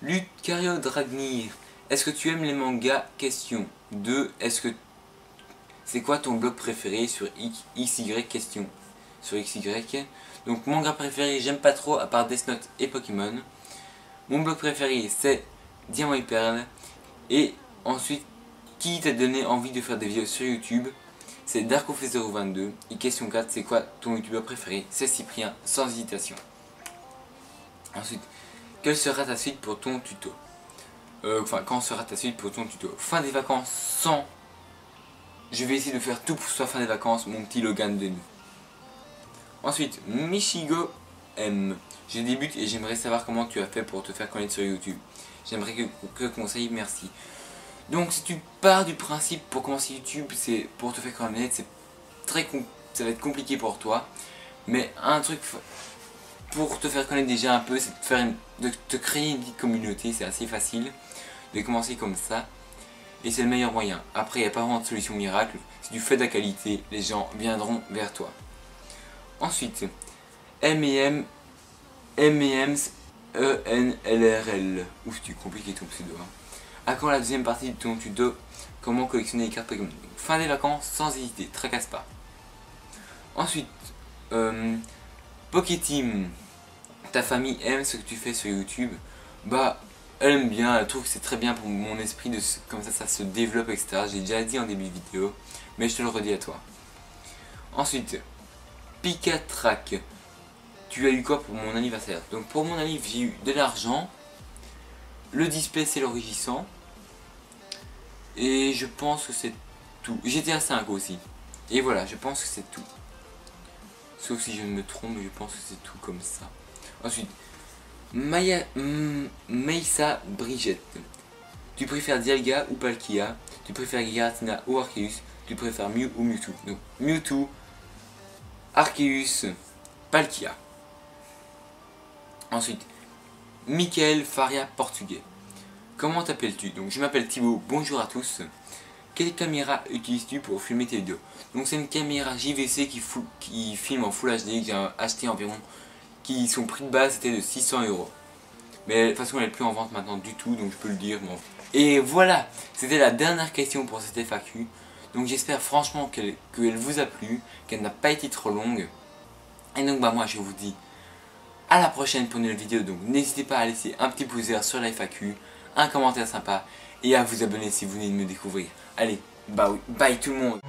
Lucario Dragnir, est-ce que tu aimes les mangas? Question 2. Est-ce que c'est quoi ton blog préféré sur XY? Question sur XY. Donc manga préféré, j'aime pas trop à part Death Note et Pokémon. Mon blog préféré c'est Diamant et Perle. Et ensuite, qui t'a donné envie de faire des vidéos sur YouTube? C'est Darkofest022. Et question 4, c'est quoi ton youtubeur préféré? C'est Cyprien, sans hésitation. Ensuite, quelle sera ta suite pour ton tuto? Enfin, quand sera ta suite pour ton tuto? Fin des vacances sans... Je vais essayer de faire tout pour que ce soit fin des vacances, mon petit Logan Denis. Ensuite, Michigo M. Je débute et j'aimerais savoir comment tu as fait pour te faire connaître sur YouTube. J'aimerais que conseil, merci. Donc si tu pars du principe pour commencer YouTube, c'est pour te faire connaître, ça va être compliqué pour toi. Mais un truc pour te faire connaître déjà un peu, c'est de te créer une petite communauté, c'est assez facile de commencer comme ça. Et c'est le meilleur moyen. Après, il n'y a pas vraiment de solution miracle. Si tu fais de la qualité, les gens viendront vers toi. Ensuite, M&M's ENLRL. Ouf, tu compliqué ton pseudo. Hein. À quand la deuxième partie de ton tuto? Comment collectionner les cartes Pokémon? Fin des vacances, sans hésiter, tracasse pas. Ensuite, Pokéteam. Ta famille aime ce que tu fais sur YouTube? Bah, elle aime bien, elle trouve que c'est très bien pour mon esprit, comme ça se développe, etc. J'ai déjà dit en début de vidéo, mais je te le redis à toi. Ensuite, Pikatrack. Tu as eu quoi pour mon anniversaire? Donc pour mon anniversaire, j'ai eu de l'argent, le display c'est l'enrichissant, et je pense que c'est tout. GTA 5 aussi. Et voilà, je pense que c'est tout. Sauf si je ne me trompe, mais je pense que c'est tout comme ça. Ensuite, Meissa Brigitte. Tu préfères Dialga ou Palkia? Tu préfères Giratina ou Arceus? Tu préfères Mew ou Mewtwo? Donc Mewtwo, Arceus, Palkia. Ensuite, Michael Faria Portugais. Comment t'appelles-tu? Donc je m'appelle Thibaut, bonjour à tous. Quelle caméra utilises-tu pour filmer tes vidéos? Donc c'est une caméra JVC qui filme en Full HD que j'ai acheté environ, qui son prix de base était de 600 €. Mais de toute façon elle n'est plus en vente maintenant du tout, donc je peux le dire. Bon. Et voilà, c'était la dernière question pour cette FAQ. Donc j'espère franchement qu'elle vous a plu, qu'elle n'a pas été trop longue. Et donc bah moi je vous dis à la prochaine pour une nouvelle vidéo. Donc n'hésitez pas à laisser un petit pouce vert sur la FAQ, un commentaire sympa et à vous abonner si vous venez de me découvrir. Allez, bye tout le monde.